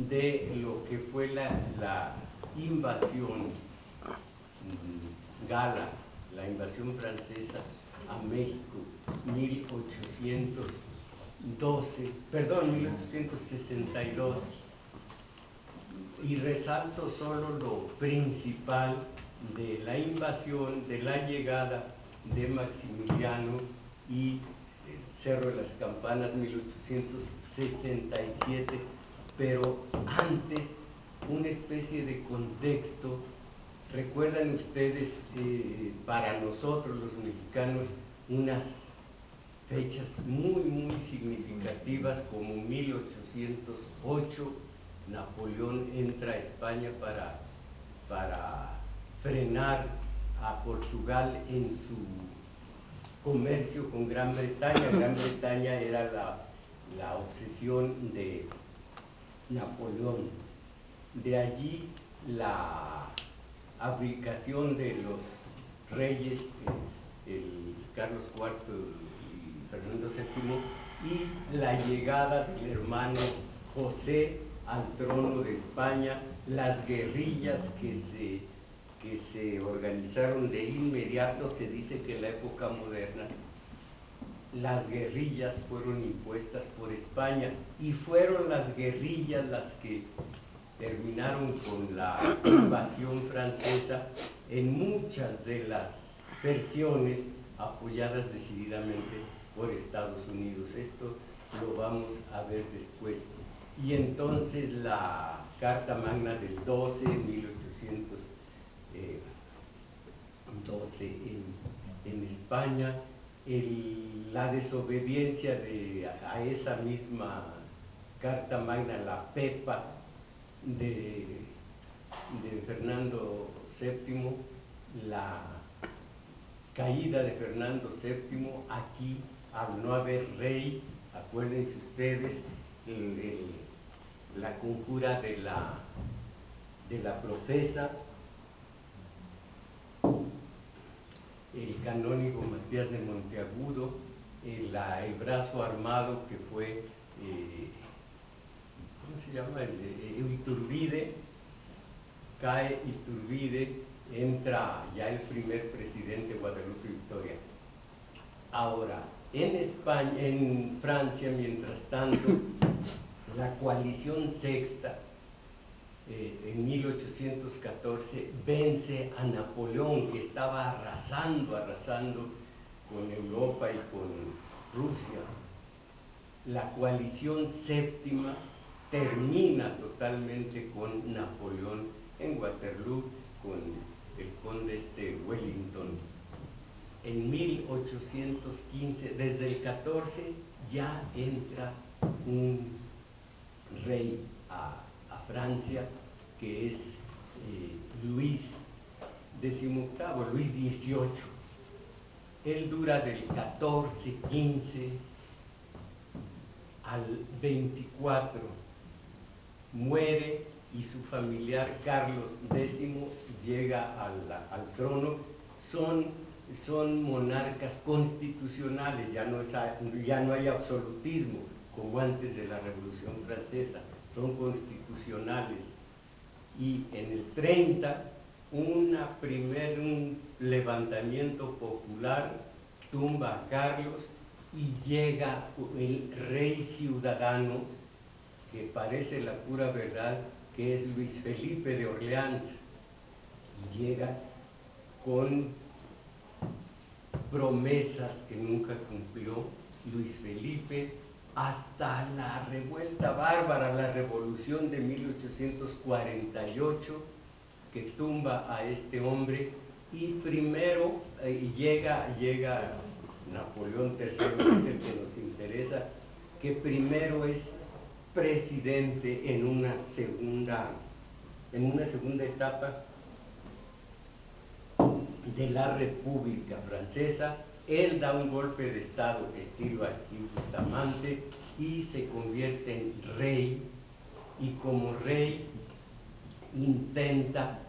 de lo que fue la invasión gala, la invasión francesa a México, 1862, y resalto solo lo principal de la invasión, de la llegada de Maximiliano y el Cerro de las Campanas, 1867, pero antes una especie de contexto. ¿Recuerdan ustedes, para nosotros los mexicanos, unas fechas muy significativas como 1808, Napoleón entra a España para frenar a Portugal en su comercio con Gran Bretaña? Gran Bretaña era la obsesión de Napoleón. De allí la abdicación de los reyes, el Carlos IV y Fernando VII, y la llegada del hermano José al trono de España, las guerrillas que se organizaron de inmediato. Se dice que en la época moderna las guerrillas fueron impuestas por España, y fueron las guerrillas las que terminaron con la invasión francesa, en muchas de las versiones apoyadas decididamente por Estados Unidos. Esto lo vamos a ver después. Y entonces la Carta Magna del 1812 en España, la desobediencia a esa misma Carta Magna, la PEPA de Fernando VII, la caída de Fernando VII, aquí al no haber rey. Acuérdense ustedes la conjura de la profesa, el canónigo Matías de Monteagudo, el brazo armado que fue, ¿cómo se llama? Iturbide. Cae Iturbide, entra ya el primer presidente, Guadalupe Victoria. Ahora, en España, en Francia, mientras tanto, la coalición sexta, en 1814, vence a Napoleón, que estaba arrasando con Europa y con Rusia. La coalición séptima termina totalmente con Napoleón en Waterloo, con el conde Wellington. En 1815, desde el 14, ya entra un rey a Francia, que es Luis XVIII, Luis XVIII. Él dura del 14, 15 al 24, muere, y su familiar Carlos X llega al trono. Son monarcas constitucionales, ya no hay absolutismo como antes de la Revolución Francesa, son constitucionales. Y en el 30, un levantamiento popular tumba a Carlos, y llega el rey ciudadano, que parece la pura verdad, que es Luis Felipe de Orleans, y llega con promesas que nunca cumplió Luis Felipe, hasta la revuelta bárbara, la revolución de 1848, que tumba a este hombre. Y primero llega Napoleón III, que es el que nos interesa, que primero es presidente en una segunda etapa de la República Francesa. Él da un golpe de estado estilo aquí Bustamante, y se convierte en rey, y como rey intenta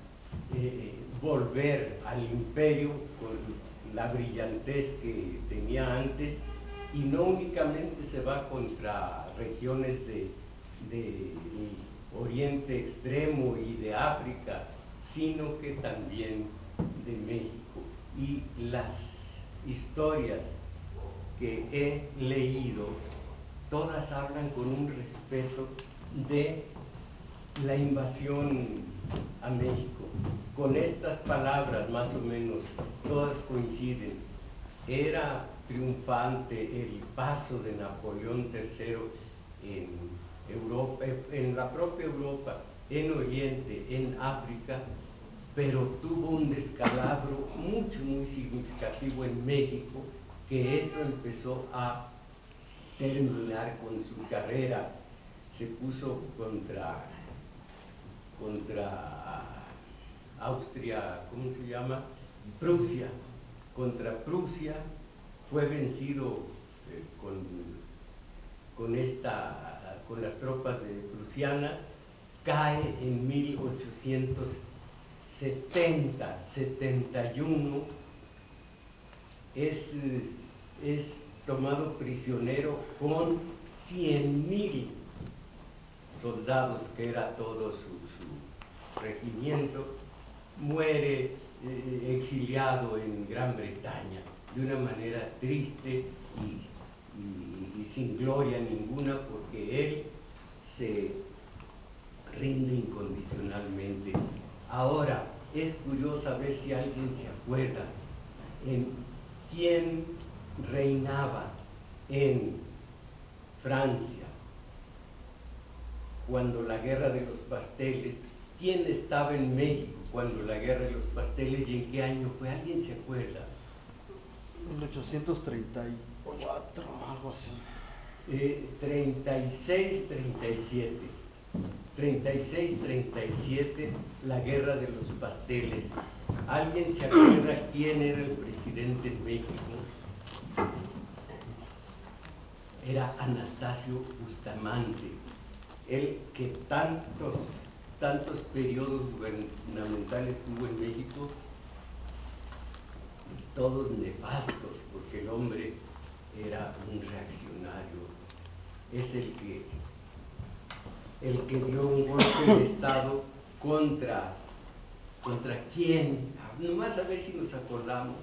volver al imperio con la brillantez que tenía antes, y no únicamente se va contra regiones del Oriente Extremo y de África, sino que también de México. Y las historias que he leído, todas hablan con un respeto de la invasión a México. Con estas palabras, más o menos, todas coinciden. Era triunfante el paso de Napoleón III en Europa, en la propia Europa, en Oriente, en África, pero tuvo un descalabro muy significativo en México, que eso empezó a terminar con su carrera. Se puso contra Austria, ¿cómo se llama? Prusia. Contra Prusia, fue vencido con las tropas prusianas, cae en 1871, es tomado prisionero con 100,000 soldados, que era todo su regimiento, muere exiliado en Gran Bretaña de una manera triste y sin gloria ninguna, porque él se rinde incondicionalmente. Ahora, es curioso ver si alguien se acuerda en quién reinaba en Francia cuando la Guerra de los Pasteles, quién estaba en México cuando la Guerra de los Pasteles y en qué año fue. ¿Alguien se acuerda? 1834, algo así. 36, 37. 36, 37, la Guerra de los Pasteles. ¿Alguien se acuerda quién era el presidente en México? Era Anastasio Bustamante, el que tantos periodos gubernamentales tuvo en México, todos nefastos, porque el hombre era un reaccionario. Es el que dio un golpe de Estado contra quién, nomás a ver si nos acordamos.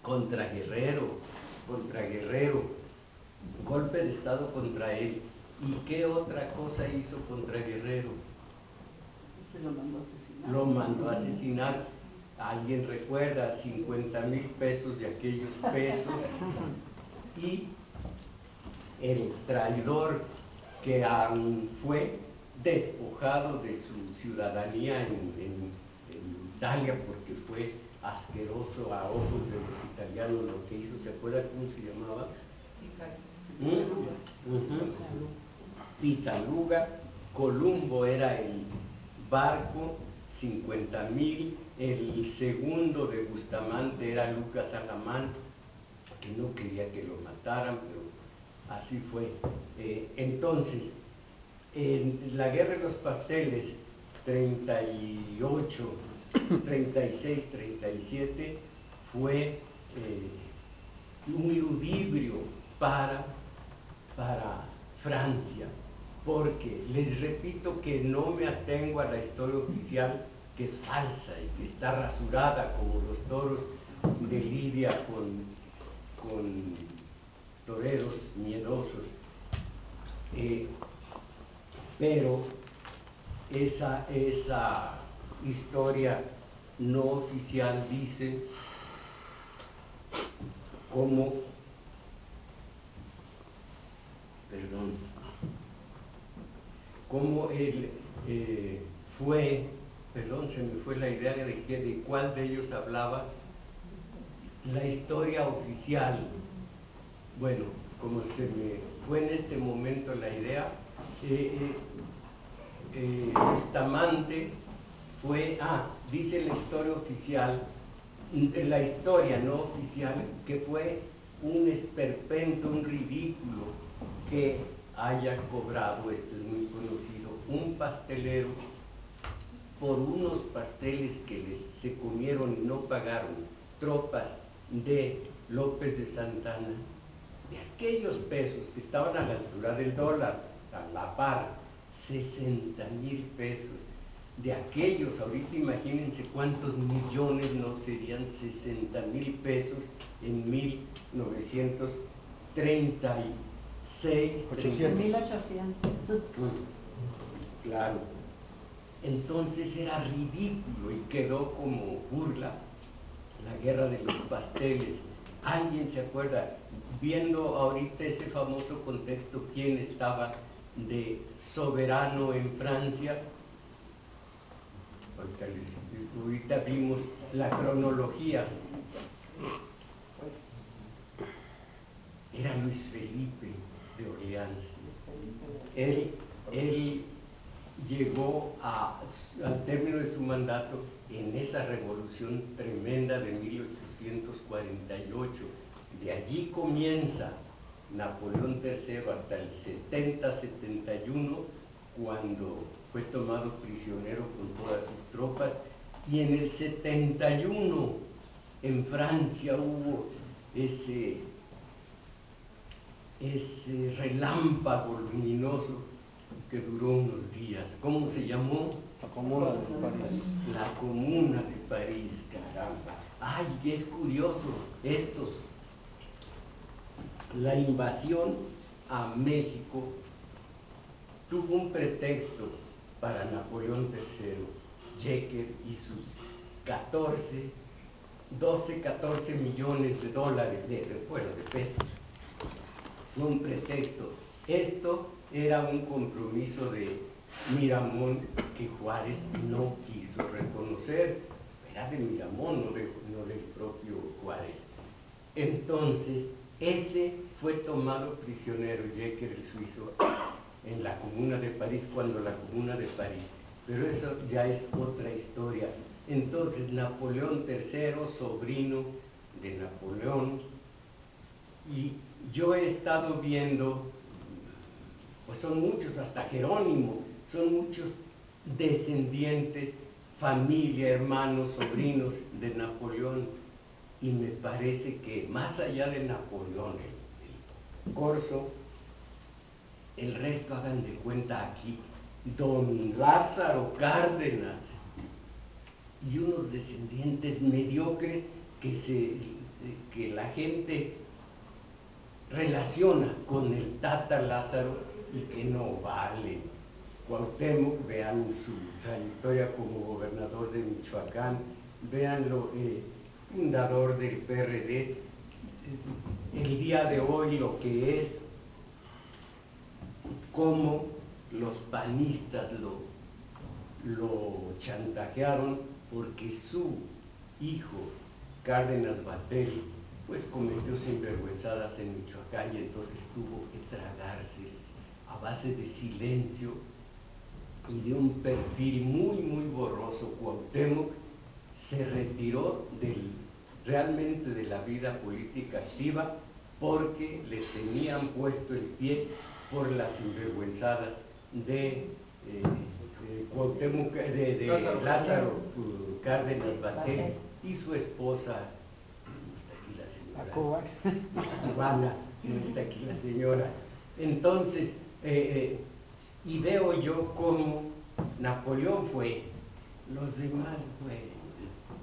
Contra Guerrero, golpe de Estado contra él. ¿Y qué otra cosa hizo contra Guerrero? Lo mandó a asesinar. Lo mandó a asesinar. ¿Alguien recuerda? 50,000 pesos de aquellos pesos. Y el traidor que fue despojado de su ciudadanía en Italia, porque fue asqueroso a ojos de los italianos lo que hizo. ¿Se acuerda cómo se llamaba? Pitaluga. Columbo era el barco, 50,000. El segundo de Bustamante era Lucas Alamán, que no quería que lo mataran, pero así fue. Entonces, en la Guerra de los Pasteles, 38, 36, 37, fue un ludibrio para Francia, porque les repito que no me atengo a la historia oficial, que es falsa y que está rasurada como los toros de Lidia con toreros miedosos, pero esa historia no oficial dice cómo, él se me fue la idea de cuál de ellos hablaba. La historia oficial, bueno, como se me fue en este momento la idea, Bustamante fue, dice la historia oficial, la historia no oficial, que fue un esperpento, un ridículo que haya cobrado, esto es muy conocido, un pastelero por unos pasteles que se comieron y no pagaron tropas de López de Santana, de aquellos pesos que estaban a la altura del dólar, a la par, 60,000 pesos. De aquellos, ahorita imagínense cuántos millones no serían 60,000 pesos en 1936. 1800. Claro. Entonces era ridículo y quedó como burla la guerra de los pasteles. ¿Alguien se acuerda? Viendo ahorita ese famoso contexto, ¿quién estaba de soberano en Francia? Ahorita vimos la cronología. Era Luis Felipe de Orleans. Él llegó al término de su mandato en esa revolución tremenda de 1848. De allí comienza Napoleón III hasta el 70-71, cuando fue tomado prisionero con todas sus tropas, y en el 71 en Francia hubo ese relámpago luminoso que duró unos días. ¿Cómo se llamó? La Comuna de París. La Comuna de París, caramba. Ay, es curioso esto. La invasión a México tuvo un pretexto para Napoleón III, Jecker y sus 14 millones de dólares, de pesos. Fue un pretexto. Esto era un compromiso de Miramón que Juárez no quiso reconocer. Era de Miramón, no del propio Juárez. Entonces, ese fue tomado prisionero, Jecker el suizo, en la Comuna de París, cuando la Comuna de París. Pero eso ya es otra historia. Entonces, Napoleón III, sobrino de Napoleón, y yo he estado viendo, pues son muchos, hasta Jerónimo, son muchos descendientes, familia, hermanos, sobrinos de Napoleón, y me parece que más allá de Napoleón, el Corso, el resto, hagan de cuenta aquí, don Lázaro Cárdenas, y unos descendientes mediocres que la gente relaciona con el Tata Lázaro y que no vale. Cuauhtémoc, vean su trayectoria como gobernador de Michoacán, véanlo, fundador del PRD, el día de hoy lo que es, cómo los panistas lo chantajearon porque su hijo, Cárdenas Batel, pues cometió sinvergüenzadas en Michoacán y entonces tuvo que tragarse a base de silencio y de un perfil muy, muy borroso. Cuauhtémoc se retiró realmente de la vida política activa porque le tenían puesto el pie por las sinvergüenzadas de Cuauhtémoc, de Lázaro Cárdenas Batel y su esposa. Cubana, no está aquí la señora. Entonces, y veo yo cómo Napoleón fue, los demás, bueno,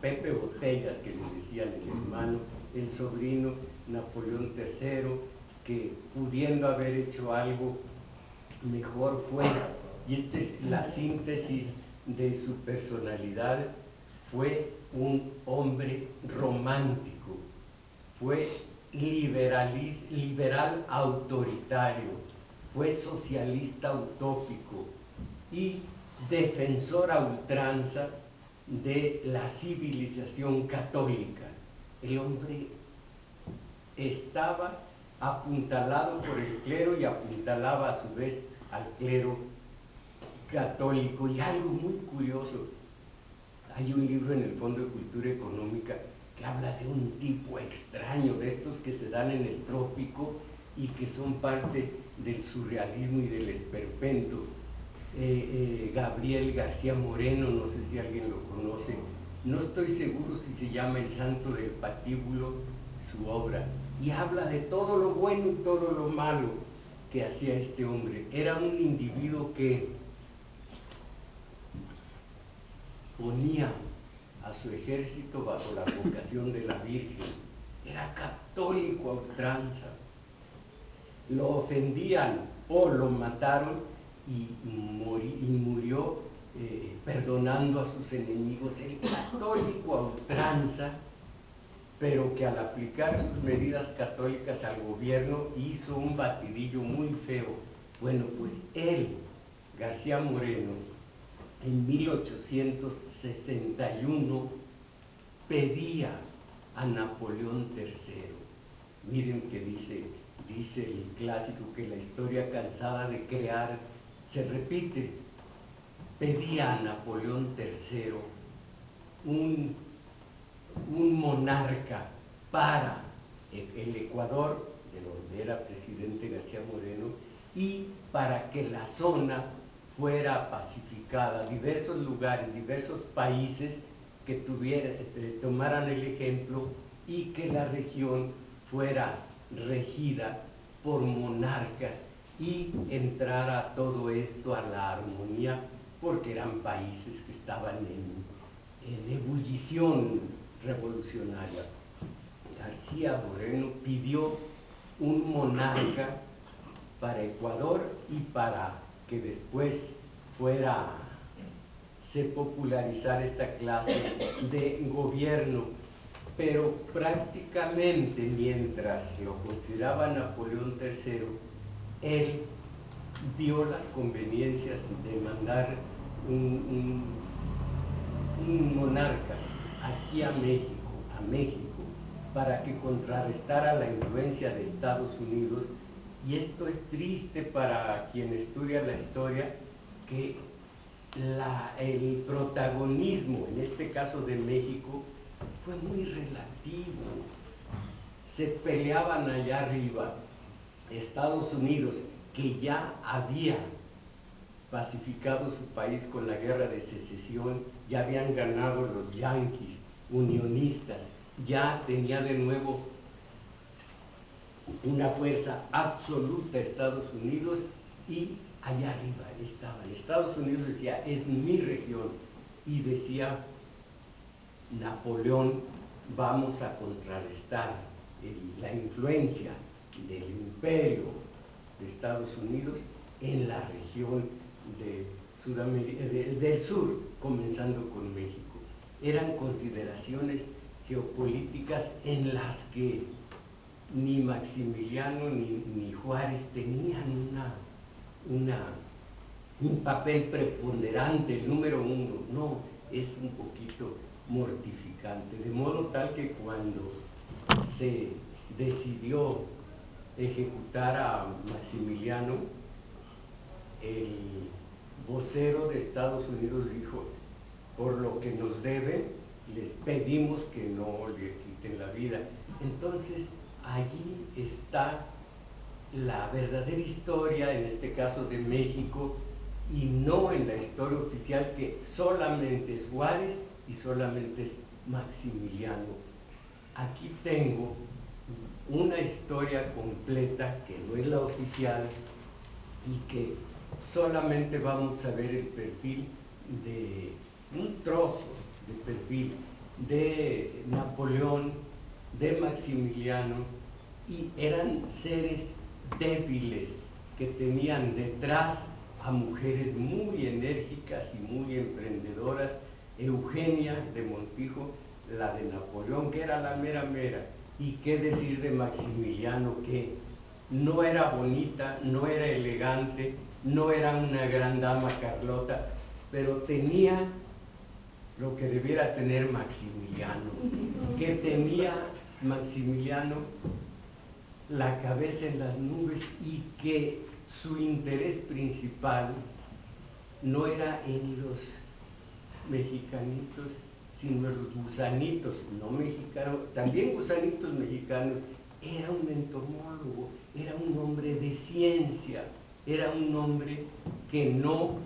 Pepe Botella, que le decían el hermano, el sobrino, Napoleón III, que pudiendo haber hecho algo mejor fuera, y esta es la síntesis de su personalidad, fue un hombre romántico, fue liberal autoritario, fue socialista utópico y defensor a ultranza de la civilización católica. El hombre estaba apuntalado por el clero y apuntalaba a su vez al clero católico. Y algo muy curioso, hay un libro en el Fondo de Cultura Económica que habla de un tipo extraño, de estos que se dan en el trópico y que son parte del surrealismo y del esperpento. Gabriel García Moreno, no sé si alguien lo conoce, no estoy seguro si se llama El Santo del Patíbulo, su obra, y habla de todo lo bueno y todo lo malo que hacía este hombre. Era un individuo que ponía a su ejército bajo la vocación de la Virgen. Era católico a ultranza. Lo ofendían o lo mataron y murió perdonando a sus enemigos. El católico a ultranza, pero que al aplicar sus medidas católicas al gobierno hizo un batidillo muy feo. Bueno, pues él, García Moreno, en 1861 pedía a Napoleón III. Miren que dice el clásico que la historia cansada de crear se repite. Pedía a Napoleón III un monarca para el Ecuador, de donde era presidente García Moreno, y para que la zona fuera pacificada, diversos lugares, diversos países que tomaran el ejemplo y que la región fuera regida por monarcas y entrara todo esto a la armonía, porque eran países que estaban en ebullición revolucionaria. García Moreno pidió un monarca para Ecuador y para que después se popularizara esta clase de gobierno, pero prácticamente mientras lo consideraba Napoleón III, él vio las conveniencias de mandar un monarca aquí a México, para que contrarrestara la influencia de Estados Unidos. Y esto es triste para quien estudia la historia, que el protagonismo, en este caso de México, fue muy relativo. Se peleaban allá arriba Estados Unidos, que ya había pacificado su país con la guerra de secesión, ya habían ganado los yanquis unionistas, ya tenía de nuevo una fuerza absoluta Estados Unidos, y allá arriba estaban. Estados Unidos decía, es mi región, y decía Napoleón, vamos a contrarrestar la influencia del imperio de Estados Unidos en la región del sur, comenzando con México. Eran consideraciones geopolíticas en las que ni Maximiliano ni Juárez tenían un papel preponderante, el número uno. No, es un poquito mortificante, de modo tal que cuando se decidió ejecutar a Maximiliano, el vocero de Estados Unidos dijo, por lo que nos deben, les pedimos que no le quiten la vida. Entonces, allí está la verdadera historia, en este caso de México, y no en la historia oficial, que solamente es Juárez y solamente es Maximiliano. Aquí tengo una historia completa, que no es la oficial, y que solamente vamos a ver el perfil de un trozo de perfil de Napoleón, de Maximiliano, y eran seres débiles que tenían detrás a mujeres muy enérgicas y muy emprendedoras. Eugenia de Montijo, la de Napoleón, que era la mera mera, y qué decir de Maximiliano, que no era bonita, no era elegante, no era una gran dama Carlota, pero tenía lo que debiera tener Maximiliano, que tenía Maximiliano la cabeza en las nubes, y que su interés principal no era en los mexicanitos, sino en los gusanitos, no mexicanos, también gusanitos mexicanos. Era un entomólogo, era un hombre de ciencia, era un hombre que no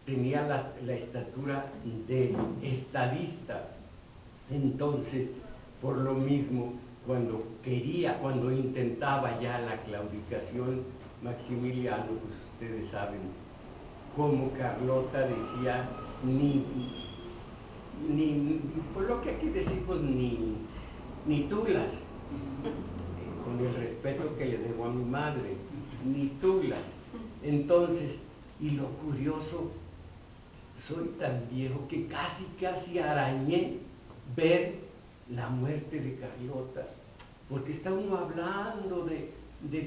tenía la estatura de estadista. Entonces, por lo mismo, cuando intentaba ya la claudicación, Maximiliano, pues ustedes saben, como Carlota decía, por lo que aquí decimos, ni tulas, con el respeto que le debo a mi madre, ni tulas. Entonces, y lo curioso, soy tan viejo que casi arañé ver la muerte de Carlota, porque está uno hablando de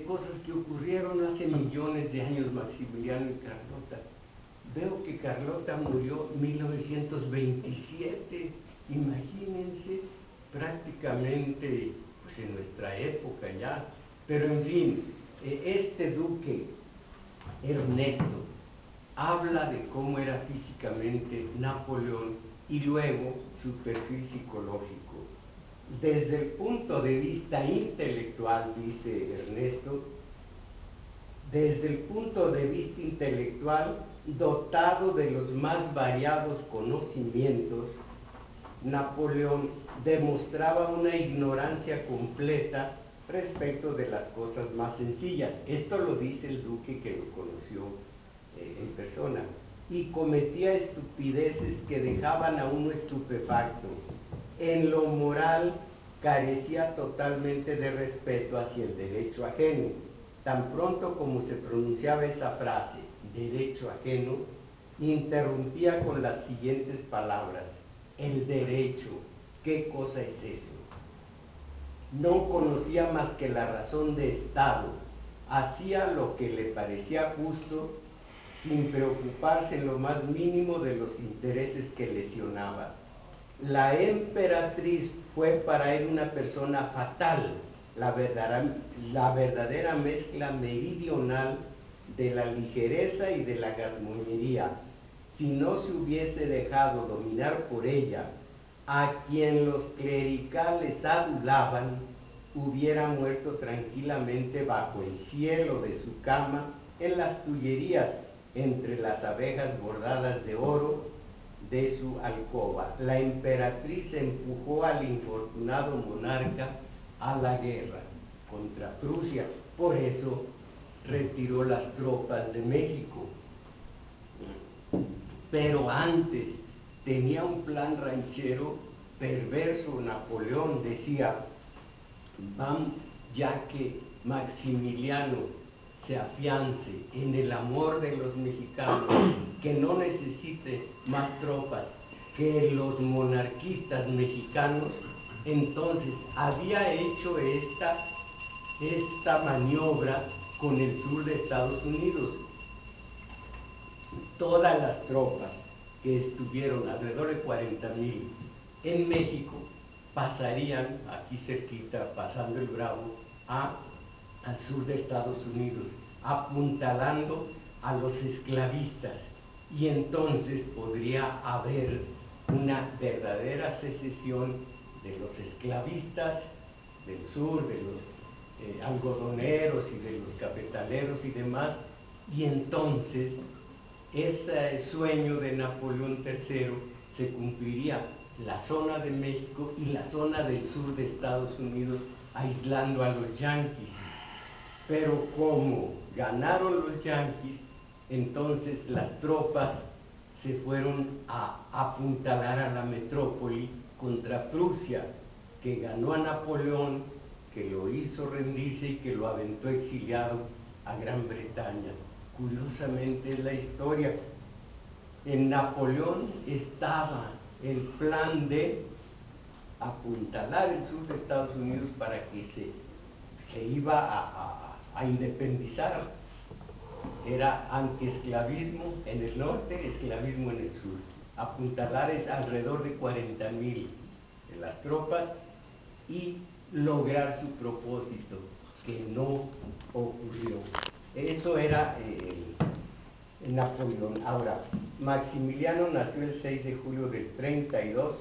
cosas que ocurrieron hace millones de años, Maximiliano y Carlota. Veo que Carlota murió en 1927, imagínense, prácticamente pues en nuestra época ya. Pero en fin, este duque Ernesto habla de cómo era físicamente Napoleón y luego su perfil psicológico. Desde el punto de vista intelectual, dice Ernesto, desde el punto de vista intelectual, dotado de los más variados conocimientos, Napoleón demostraba una ignorancia completa respecto de las cosas más sencillas. Esto lo dice el duque que lo conoció en persona. Y cometía estupideces que dejaban a uno estupefacto. En lo moral carecía totalmente de respeto hacia el derecho ajeno. Tan pronto como se pronunciaba esa frase, derecho ajeno, interrumpía con las siguientes palabras: el derecho, ¿qué cosa es eso? No conocía más que la razón de Estado, hacía lo que le parecía justo, sin preocuparse en lo más mínimo de los intereses que lesionaba. La emperatriz fue para él una persona fatal, la verdadera mezcla meridional de la ligereza y de la gazmoñería. Si no se hubiese dejado dominar por ella, a quien los clericales adulaban, hubiera muerto tranquilamente bajo el cielo de su cama, en las tullerías, entre las abejas bordadas de oro de su alcoba. La emperatriz empujó al infortunado monarca a la guerra contra Prusia. Por eso retiró las tropas de México. Pero antes tenía un plan ranchero perverso. Napoleón decía: vamos, ya que Maximiliano se afiance en el amor de los mexicanos, que no necesite más tropas que los monarquistas mexicanos, entonces había hecho esta maniobra con el sur de Estados Unidos. Todas las tropas que estuvieron, alrededor de 40,000, en México, pasarían aquí cerquita, pasando el Bravo, al sur de Estados Unidos, apuntalando a los esclavistas, y entonces podría haber una verdadera secesión de los esclavistas del sur, de los algodoneros y de los cafetaleros y demás, y entonces ese sueño de Napoleón III se cumpliría: la zona de México y la zona del sur de Estados Unidos, aislando a los yanquis. Pero como ganaron los yanquis, entonces las tropas se fueron a apuntalar a la metrópoli contra Prusia, que ganó a Napoleón, que lo hizo rendirse y que lo aventó exiliado a Gran Bretaña. Curiosamente es la historia. En Napoleón estaba el plan de apuntalar el sur de Estados Unidos para que se iba a independizar. Era antiesclavismo en el norte, esclavismo en el sur. Apuntalar es alrededor de 40,000 de las tropas y lograr su propósito, que no ocurrió. Eso era Napoleón. Ahora, Maximiliano nació el 6 de julio del 32,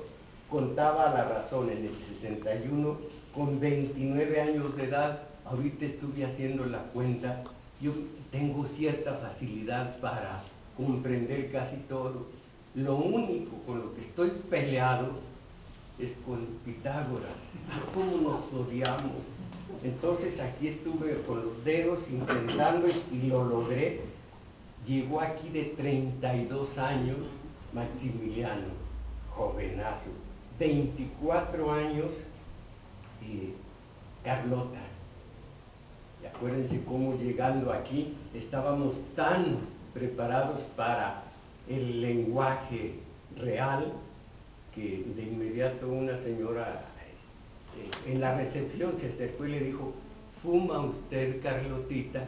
contaba la razón en el 61, con 29 años de edad. Ahorita estuve haciendo la cuenta, yo tengo cierta facilidad para comprender casi todo. Lo único con lo que estoy peleado es con Pitágoras. ¡Ah, cómo nos odiamos! Entonces aquí estuve con los dedos intentando y lo logré. Llegó aquí de 32 años Maximiliano, jovenazo. 24 años Carlota. Y acuérdense cómo llegando aquí estábamos tan preparados para el lenguaje real que de inmediato una señora en la recepción se acercó y le dijo: ¿fuma usted, Carlotita?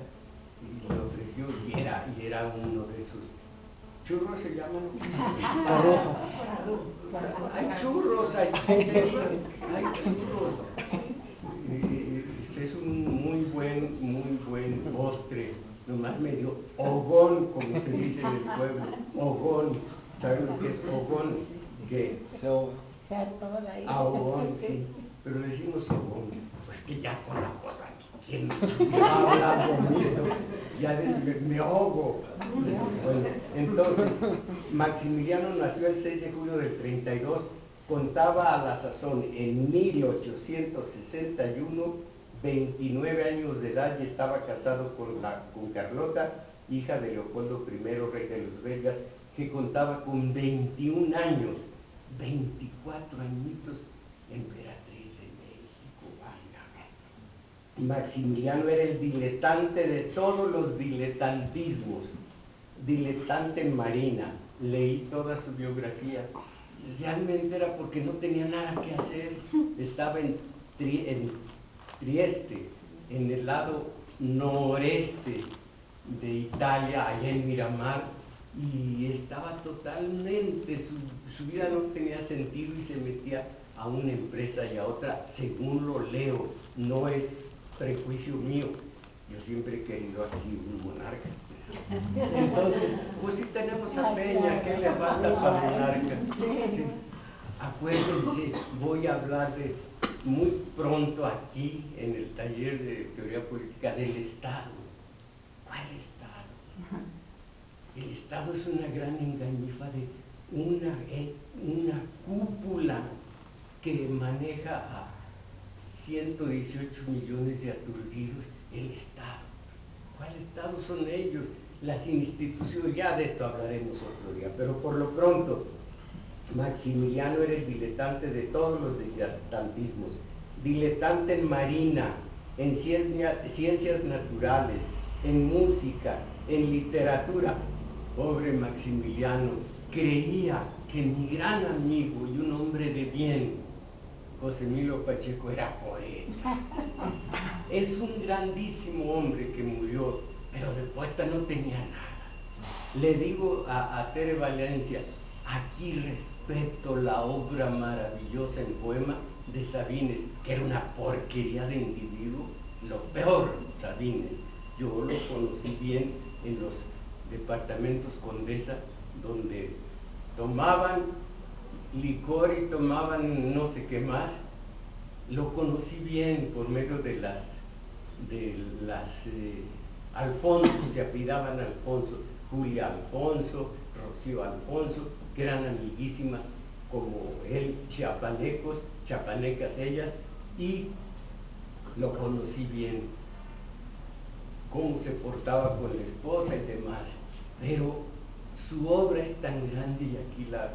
Y le ofreció, y era uno de esos churros, se llaman. Hay churros, hay churros. Es un muy buen postre, nomás medio hogón, como se dice en el pueblo, hogón. ¿Saben lo que es hogón? Que Se atora ahí. ahogón, sí, pero le decimos hogón, pues que ya con la cosa, ¿quién va hablando bonito? Ya me ahogo. Bueno, entonces, Maximiliano nació el 6 de julio del 32, contaba a la sazón en 1861, 29 años de edad, y estaba casado con Carlota, hija de Leopoldo I, rey de los belgas, que contaba con 21 años, 24 añitos, emperatriz de México. Válgame. Maximiliano era el diletante de todos los diletantismos, diletante en marina. Leí toda su biografía. Realmente era porque no tenía nada que hacer. Estaba en Trieste, en el lado noreste de Italia, allá en Miramar, y estaba totalmente, su vida no tenía sentido y se metía a una empresa y a otra, según lo leo, no es prejuicio mío. Yo siempre he querido aquí un monarca. Entonces, pues si tenemos a Peña, ¿qué le falta para monarca? Sí. Acuérdense, voy a hablar muy pronto aquí en el taller de teoría política del Estado. ¿Cuál Estado? El Estado es una gran engañifa de una cúpula que maneja a 118 millones de aturdidos. El Estado. ¿Cuál Estado son ellos? Las instituciones, ya de esto hablaremos otro día, pero por lo pronto, Maximiliano era el diletante de todos los diletantismos, diletante en marina, en ciencias naturales, en música, en literatura. Pobre Maximiliano, creía que mi gran amigo y un hombre de bien, José Emilio Pacheco, era poeta. Es un grandísimo hombre que murió, pero de poeta no tenía nada. Le digo a Tere Valencia, aquí respeto la obra maravillosa en poema de Sabines, que era una porquería de individuo, lo peor, Sabines. Yo lo conocí bien en los departamentos Condesa, donde tomaban licor y tomaban no sé qué más. Lo conocí bien por medio de las Alfonso, se apellidaban Alfonso, Julia Alfonso, Rocío Alfonso, que eran amiguísimas como él, chiapanecas ellas, y lo conocí bien, cómo se portaba con la esposa y demás, pero su obra es tan grande y aquí la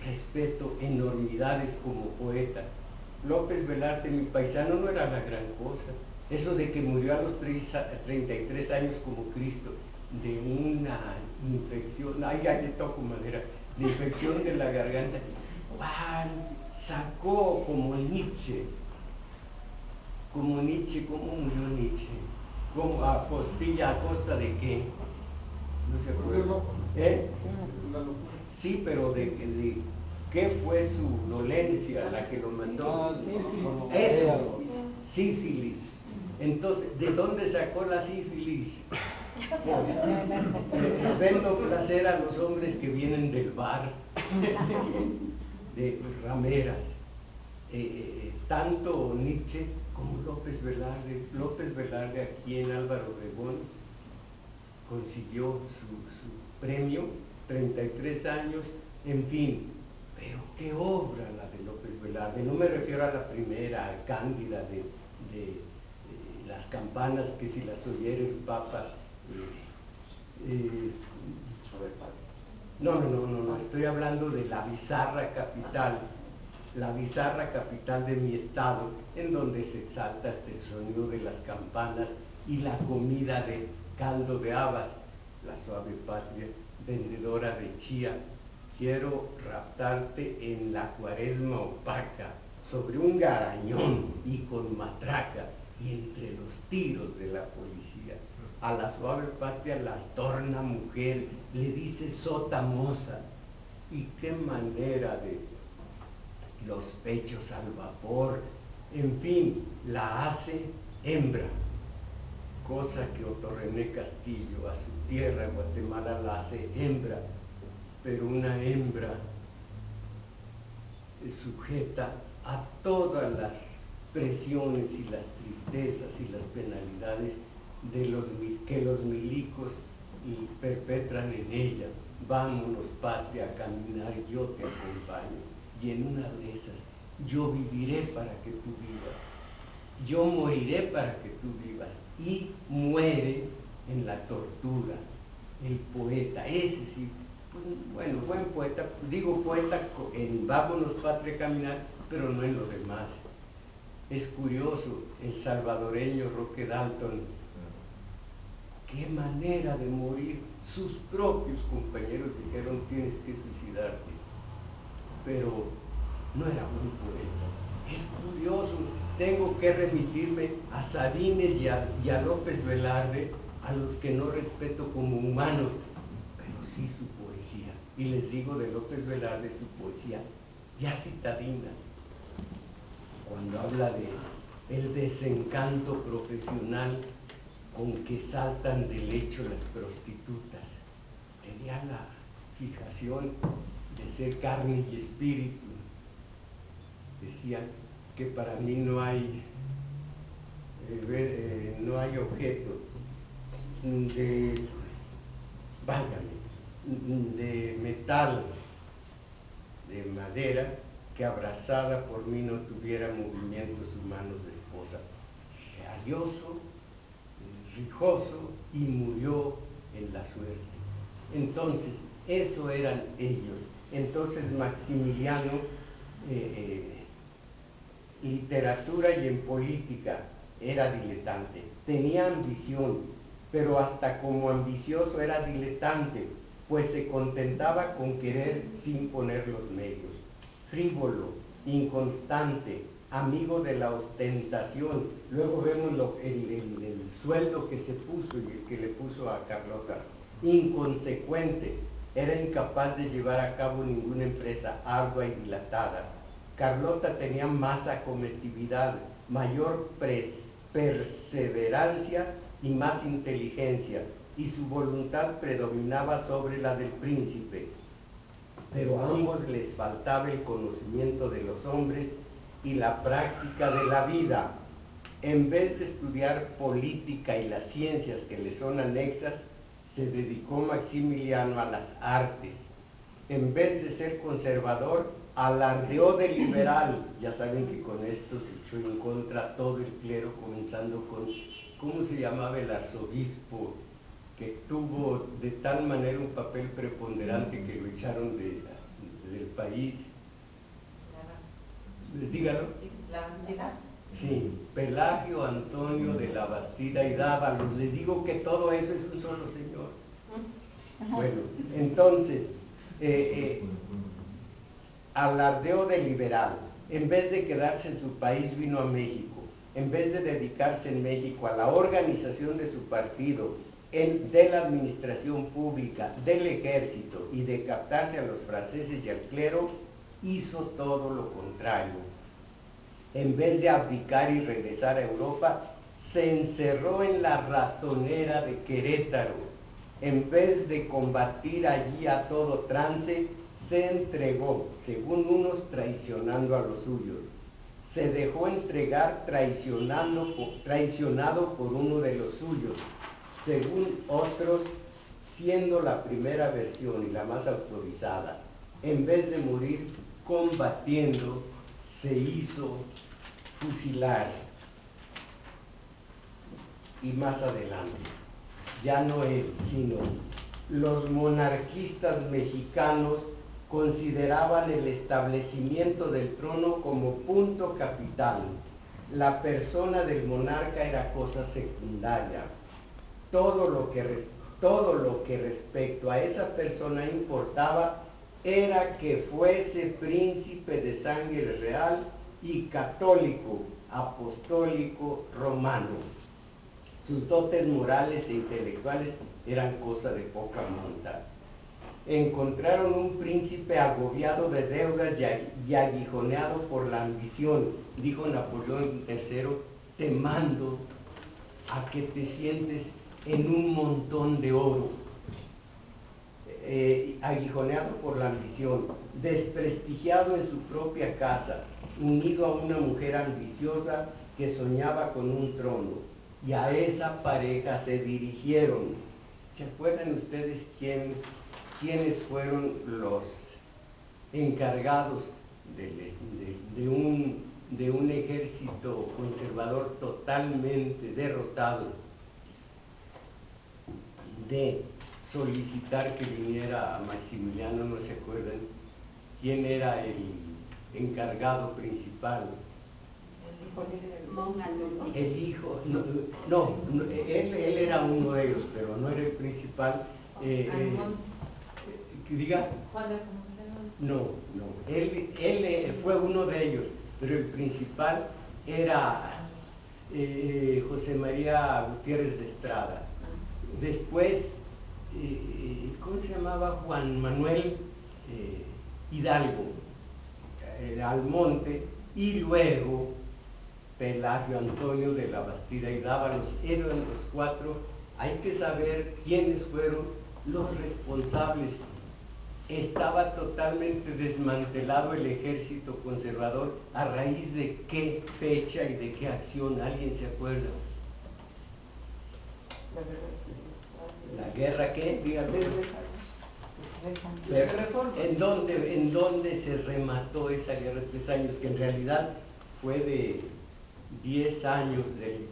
respeto enormidades como poeta. López Velarde, mi paisano, no era la gran cosa. Eso de que murió a los 33 años como Cristo, de una infección, ay, ya le toco madera, de infección de la garganta, ¡guau! Sacó como Nietzsche, ¿cómo murió Nietzsche? ¿Cómo, a costa de qué? No se acuerda. Sí, pero de qué fue su dolencia la que lo mató. Eso, sífilis. Entonces, ¿de dónde sacó la sífilis? Vendo placer a los hombres que vienen del bar, de rameras. Tanto Nietzsche como López Velarde. López Velarde aquí en Álvaro Obregón consiguió su premio, 33 años, en fin, Pero qué obra la de López Velarde. No me refiero a la primera, a Cándida de las campanas que si las oyera el Papa. No, estoy hablando de la bizarra capital de mi estado, en donde se exalta este sonido de las campanas y la comida de caldo de habas, la suave patria vendedora de chía. Quiero raptarte en la cuaresma opaca, sobre un garañón y con matraca, y entre los tiros de la policía. A la suave patria la torna mujer, le dice sota moza, y qué manera de los pechos al vapor, en fin, la hace hembra, cosa que Otto René Castillo a su tierra, Guatemala, la hace hembra, pero una hembra es sujeta a todas las presiones y las tristezas y las penalidades que los milicos perpetran en ella. Vámonos, patria, a caminar, yo te acompaño, y en una de esas yo viviré para que tú vivas, yo moriré para que tú vivas, y muere en la tortura el poeta, ese sí, pues, bueno, buen poeta, digo poeta en Vámonos, patria, a caminar, pero no en lo demás. Es curioso, el salvadoreño Roque Dalton, qué manera de morir. Sus propios compañeros dijeron tienes que suicidarte, pero no era buen poeta. Es curioso, tengo que remitirme a Sabines y a López Velarde, a los que no respeto como humanos, pero sí su poesía. Y les digo de López Velarde su poesía ya citadina, cuando habla de el desencanto profesional con que saltan del lecho las prostitutas. Tenía la fijación de ser carne y espíritu. Decía que para mí no hay objeto de metal, de madera, que abrazada por mí no tuviera movimientos humanos de esposa. Realioso, rijoso, y murió en la suerte. Entonces, eso eran ellos. Entonces Maximiliano, literatura y en política, era diletante. Tenía ambición, pero hasta como ambicioso era diletante, pues se contentaba con querer sin poner los medios. Frívolo, inconstante, amigo de la ostentación. Luego vemos el sueldo que se puso y el que le puso a Carlota. Inconsecuente, era incapaz de llevar a cabo ninguna empresa ardua y dilatada. Carlota tenía más acometividad, mayor perseverancia y más inteligencia, y su voluntad predominaba sobre la del príncipe. Pero a ambos les faltaba el conocimiento de los hombres y la práctica de la vida. En vez de estudiar política y las ciencias que le son anexas, se dedicó Maximiliano a las artes. En vez de ser conservador, alardeó de liberal. Ya saben que con esto se echó en contra todo el clero, comenzando con, ¿cómo se llamaba el arzobispo? Que tuvo de tal manera un papel preponderante que lo echaron del país. Dígalo. La Bastida. Sí, Pelagio Antonio de la Bastida y Dávalos. Les digo que todo eso es un solo señor. Bueno, entonces, alardeó de liberal. En vez de quedarse en su país, vino a México. En vez de dedicarse en México a la organización de su partido, de la administración pública, del ejército y de captarse a los franceses y al clero, hizo todo lo contrario. En vez de abdicar y regresar a Europa, se encerró en la ratonera de Querétaro. En vez de combatir allí a todo trance, se entregó, según unos, traicionando a los suyos. Se dejó entregar traicionado por uno de los suyos, según otros, siendo la primera versión y la más autorizada. En vez de morir, combatiendo, se hizo fusilar. Y más adelante, ya no él, sino los monarquistas mexicanos consideraban el establecimiento del trono como punto capital. La persona del monarca era cosa secundaria. Todo lo que respecto a esa persona importaba era que fuese príncipe de sangre real y católico, apostólico, romano. Sus dotes morales e intelectuales eran cosa de poca monta. Encontraron un príncipe agobiado de deudas y aguijoneado por la ambición. Dijo Napoleón III, te mando a que te sientes en un montón de oro. Aguijoneado por la ambición, desprestigiado en su propia casa, unido a una mujer ambiciosa que soñaba con un trono. Y a esa pareja se dirigieron. ¿Se acuerdan ustedes quiénes fueron los encargados de un ejército conservador totalmente derrotado, de solicitar que viniera Maximiliano? ¿No se acuerdan? ¿Quién era el encargado principal? El hijo, él era uno de ellos, pero no era el principal. Diga. No, él fue uno de ellos, pero el principal era José María Gutiérrez de Estrada. Después, ¿cómo se llamaba? Juan Manuel Hidalgo, Almonte, y luego Pelagio Antonio de la Bastida y Dávalos. Eran los cuatro. Hay que saber quiénes fueron los responsables. Estaba totalmente desmantelado el ejército conservador. ¿A raíz de qué fecha y de qué acción? ¿Alguien se acuerda? ¿La guerra qué? Dígame. ¿En dónde se remató esa guerra de 3 años? Que en realidad fue de 10 años, del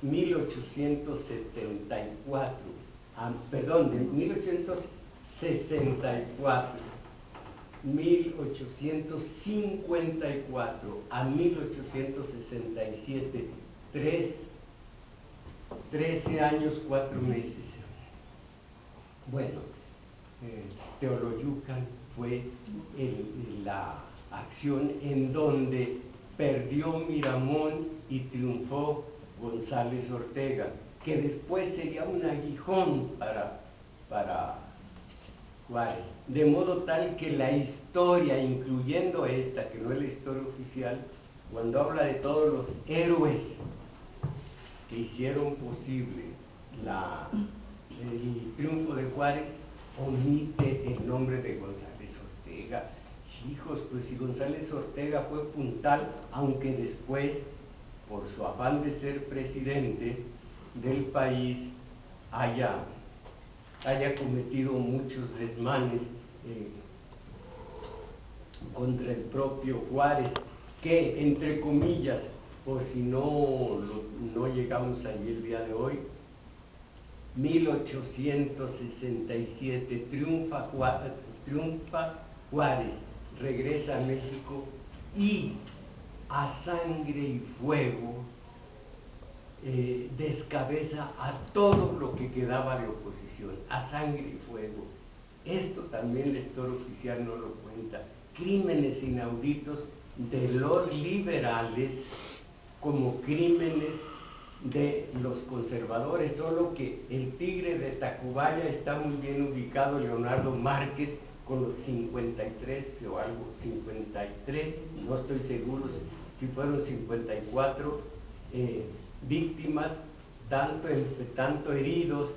1874, de 1854 a 1867, 13 años, 4 meses. Bueno, Teoloyucan fue la acción en donde perdió Miramón y triunfó González Ortega, que después sería un aguijón para Juárez, de modo tal que la historia, incluyendo esta, que no es la historia oficial, cuando habla de todos los héroes que hicieron posible el triunfo de Juárez, omite el nombre de González Ortega. Hijos, pues si González Ortega fue puntal, aunque después, por su afán de ser presidente del país, haya cometido muchos desmanes contra el propio Juárez, que, entre comillas, por si no llegamos allí el día de hoy, 1867 triunfa Juárez, regresa a México y a sangre y fuego descabeza a todo lo que quedaba de oposición, a sangre y fuego. Esto también la historia oficial no lo cuenta. Crímenes inauditos de los liberales como crímenes de los conservadores, solo que el tigre de Tacubaya está muy bien ubicado, Leonardo Márquez, con los 53 o algo, 53, no estoy seguro si fueron 54 víctimas, tanto heridos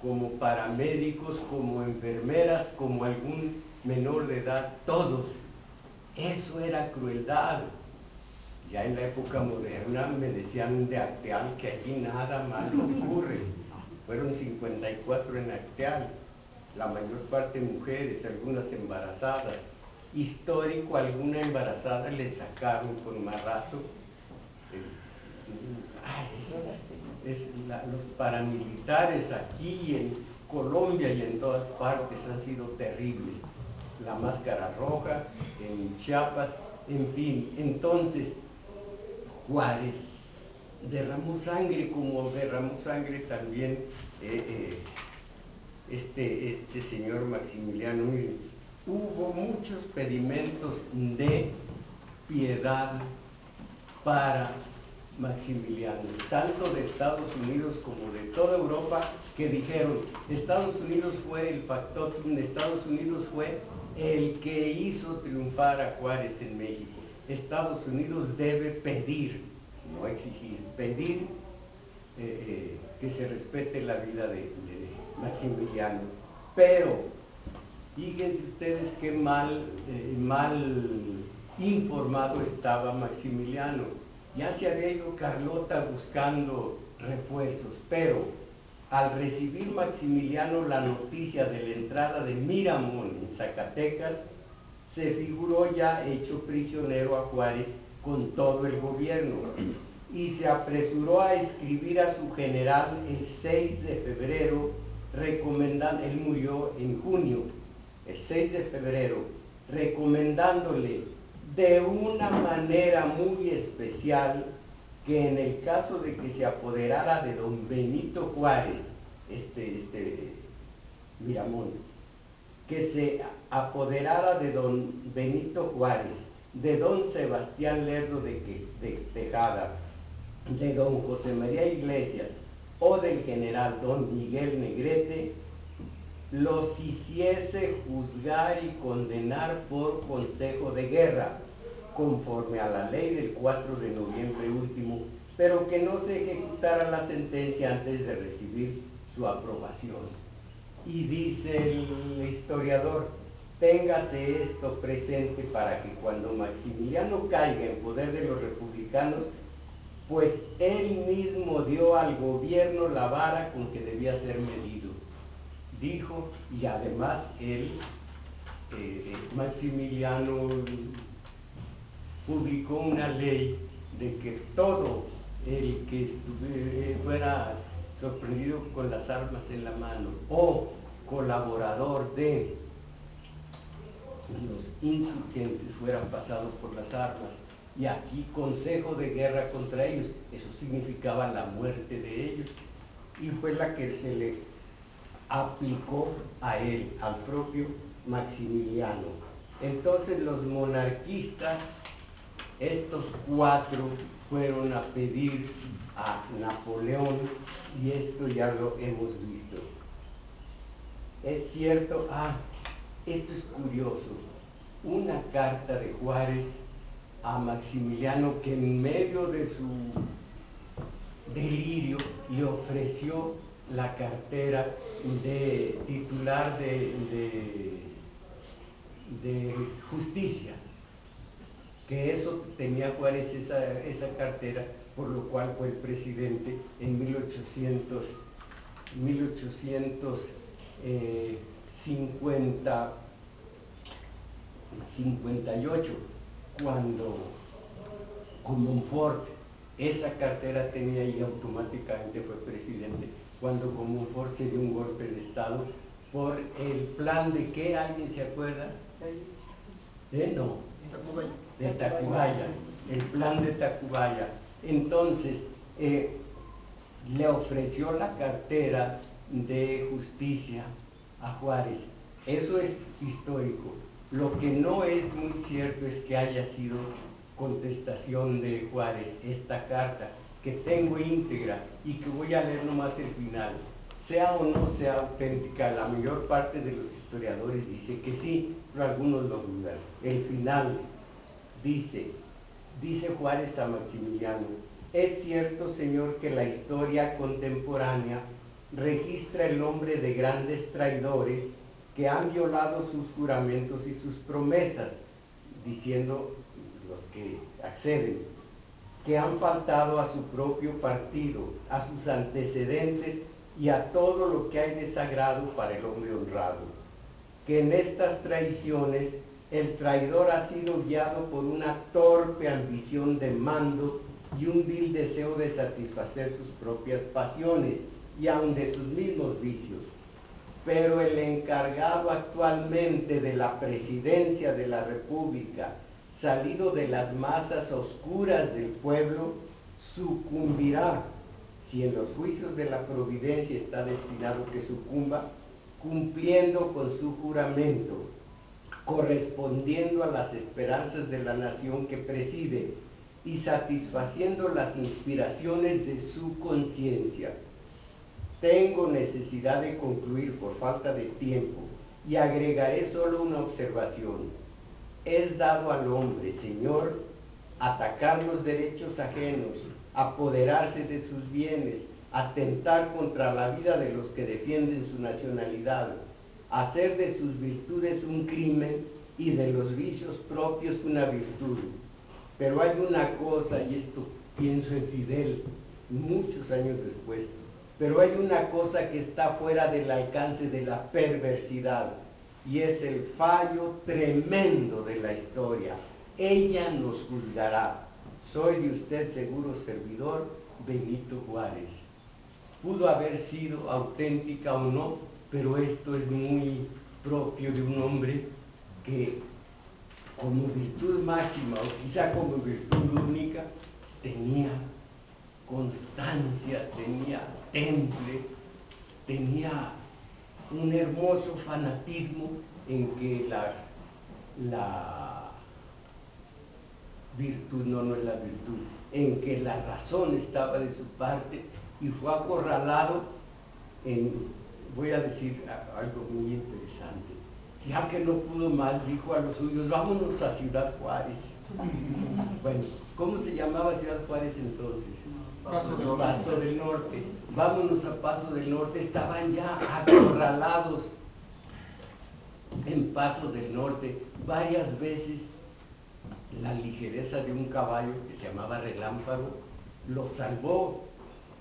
como paramédicos, como enfermeras, como algún menor de edad, todos. Eso era crueldad. Ya en la época moderna me decían de Acteal que allí nada malo ocurre. Fueron 54 en Acteal, la mayor parte mujeres, algunas embarazadas. histórico, alguna embarazada le sacaron con marrazo. Los paramilitares aquí en Colombia y en todas partes han sido terribles. La máscara roja, en Chiapas, en fin. Entonces, Juárez derramó sangre, como derramó sangre también este señor Maximiliano. Miren, hubo muchos pedimentos de piedad para Maximiliano, tanto de Estados Unidos como de toda Europa, que dijeron, Estados Unidos fue el factotum, Estados Unidos fue el que hizo triunfar a Juárez en México. Estados Unidos debe pedir, no exigir, pedir que se respete la vida de Maximiliano. Pero, fíjense ustedes qué mal informado estaba Maximiliano. Ya se había ido Carlota buscando refuerzos, pero al recibir Maximiliano la noticia de la entrada de Miramón en Zacatecas, se figuró ya hecho prisionero a Juárez con todo el gobierno y se apresuró a escribir a su general el 6 de febrero, recomendando, él murió en junio, el 6 de febrero, recomendándole de una manera muy especial que en el caso de que se apoderara de don Benito Juárez, Miramón, que se apoderara de don Benito Juárez, de don Sebastián Lerdo de Tejada, de don José María Iglesias o del general don Miguel Negrete, los hiciese juzgar y condenar por consejo de guerra, conforme a la ley del 4 de noviembre último, pero que no se ejecutara la sentencia antes de recibir su aprobación. Y dice el historiador, téngase esto presente para que cuando Maximiliano caiga en poder de los republicanos, pues él mismo dio al gobierno la vara con que debía ser medido. Dijo, y además él, Maximiliano, publicó una ley de que todo el que fuera sorprendido con las armas en la mano o colaborador de los insurgentes fueran pasados por las armas, y aquí consejo de guerra contra ellos, eso significaba la muerte de ellos, y fue la que se le aplicó a él, al propio Maximiliano. Entonces los monarquistas, estos cuatro, fueron a pedir a Napoleón, y esto ya lo hemos visto. Es cierto, esto es curioso, una carta de Juárez a Maximiliano, que en medio de su delirio le ofreció la cartera de titular de justicia, que eso tenía Juárez, esa cartera, por lo cual fue el presidente en 1858, cuando con Montfort esa cartera tenía y automáticamente fue presidente, cuando con Montfort se dio un golpe de estado por el plan de ¿qué? ¿Alguien se acuerda? No, de Tacubaya, el plan de Tacubaya. Entonces le ofreció la cartera de justicia a Juárez. Eso es histórico. Lo que no es muy cierto es que haya sido contestación de Juárez esta carta, que tengo íntegra y que voy a leer nomás el final. Sea o no sea auténtica, la mayor parte de los historiadores dice que sí, pero algunos lo dudan. El final dice Juárez a Maximiliano: es cierto, señor, que la historia contemporánea registra el nombre de grandes traidores que han violado sus juramentos y sus promesas, diciendo los que acceden, que han faltado a su propio partido, a sus antecedentes y a todo lo que hay de sagrado para el hombre honrado, que en estas traiciones El traidor ha sido guiado por una torpe ambición de mando y un vil deseo de satisfacer sus propias pasiones y aun de sus mismos vicios. Pero el encargado actualmente de la presidencia de la República, salido de las masas oscuras del pueblo, sucumbirá, si en los juicios de la providencia está destinado que sucumba, cumpliendo con su juramento, correspondiendo a las esperanzas de la nación que preside y satisfaciendo las inspiraciones de su conciencia. Tengo necesidad de concluir por falta de tiempo y agregaré solo una observación. Es dado al hombre, Señor, atacar los derechos ajenos, apoderarse de sus bienes, atentar contra la vida de los que defienden su nacionalidad, hacer de sus virtudes un crimen y de los vicios propios una virtud. Pero hay una cosa, y esto pienso en Fidel muchos años después, pero hay una cosa que está fuera del alcance de la perversidad, y es el fallo tremendo de la historia. Ella nos juzgará. Soy de usted seguro servidor, Benito Juárez. Pudo haber sido auténtica o no, pero esto es muy propio de un hombre que como virtud máxima o quizá como virtud única tenía constancia, tenía temple, tenía un hermoso fanatismo en que la virtud, no es la virtud, en que la razón estaba de su parte y fue acorralado en, voy a decir algo muy interesante, ya que no pudo más, dijo a los suyos, vámonos a Ciudad Juárez. Bueno, ¿cómo se llamaba Ciudad Juárez entonces? Paso del Norte. Vámonos a Paso del Norte. Estaban ya acorralados en Paso del Norte. Varias veces la ligereza de un caballo que se llamaba Relámpago lo salvó,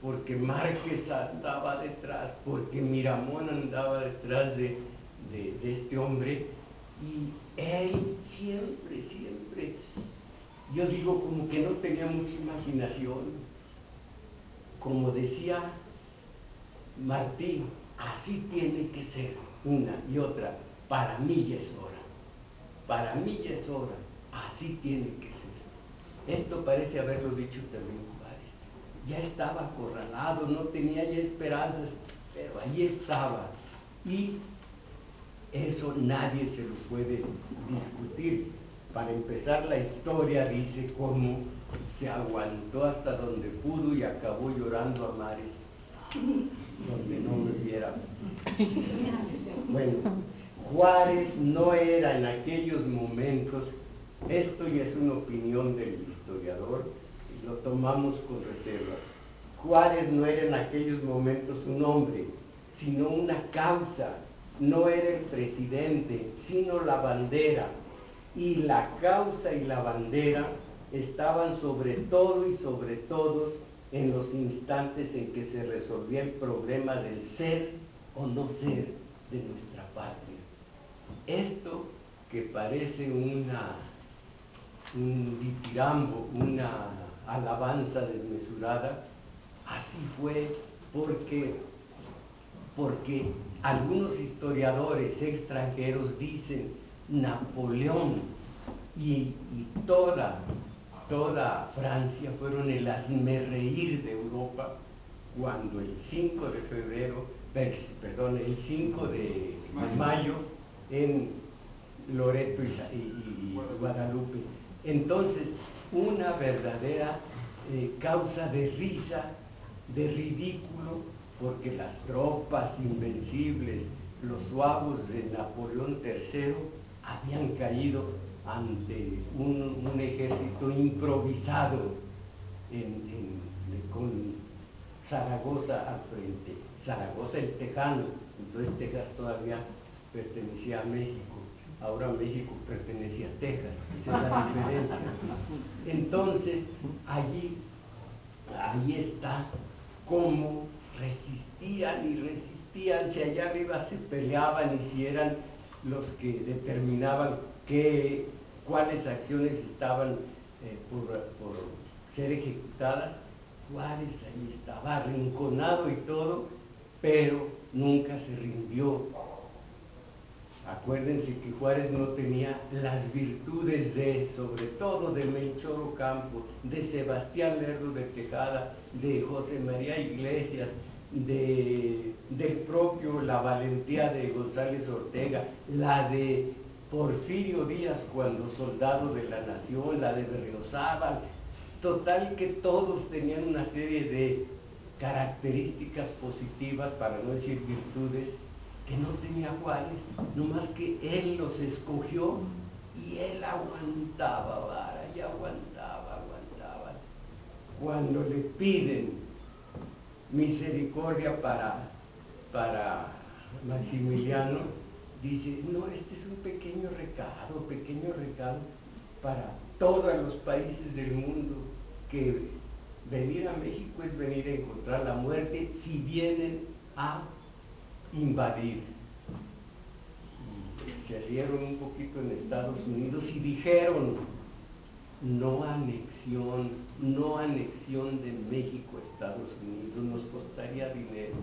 porque Márquez andaba detrás, porque Miramón andaba detrás de este hombre, y él siempre, yo digo como que no tenía mucha imaginación. Como decía Martín, así tiene que ser, una y otra, para mí ya es hora, así tiene que ser. Esto parece haberlo dicho también Juárez. Ya estaba acorralado, no tenía ya esperanzas, pero ahí estaba. Y eso nadie se lo puede discutir. Para empezar, la historia dice cómo se aguantó hasta donde pudo y acabó llorando a mares donde no me viera. Bueno, Juárez no era en aquellos momentos, esto ya es una opinión del historiador, y lo tomamos con reservas. Juárez no era en aquellos momentos un hombre, sino una causa. No era el presidente, sino la bandera. Y la causa y la bandera estaban sobre todo y sobre todos en los instantes en que se resolvía el problema del ser o no ser de nuestra patria. Esto que parece un ditirambo, una alabanza desmesurada, así fue porque algunos historiadores extranjeros dicen Napoleón y toda Francia fueron el hazmerreír de Europa cuando el 5 de mayo en Loreto y Guadalupe. Entonces, una verdadera causa de risa, de ridículo, porque las tropas invencibles, los suavos de Napoleón III, habían caído ante un ejército improvisado con Zaragoza al frente. Zaragoza el Tejano, entonces Texas todavía pertenecía a México, ahora México pertenecía a Texas, esa es la diferencia. Entonces, ahí está cómo resistían, si allá arriba se peleaban y si eran los que determinaban cuáles acciones estaban por ser ejecutadas. Juárez ahí estaba arrinconado y todo, pero nunca se rindió. Acuérdense que Juárez no tenía las virtudes sobre todo de Melchor Ocampo, de Sebastián Lerdo de Tejada, de José María Iglesias, del propio la valentía de González Ortega, la de Porfirio Díaz cuando soldado de la nación, la de Berriozábal. Total que todos tenían una serie de características positivas, para no decir virtudes, que no tenía Juárez, nomás que él los escogió y él aguantaba vara y aguantaba. Cuando le piden misericordia para Maximiliano, dice, no, este es un pequeño recado para todos los países del mundo, que venir a México es venir a encontrar la muerte si vienen a invadir. Y se aliaron un poquito en Estados Unidos y dijeron, no anexión de México a Estados Unidos, nos costaría dinero.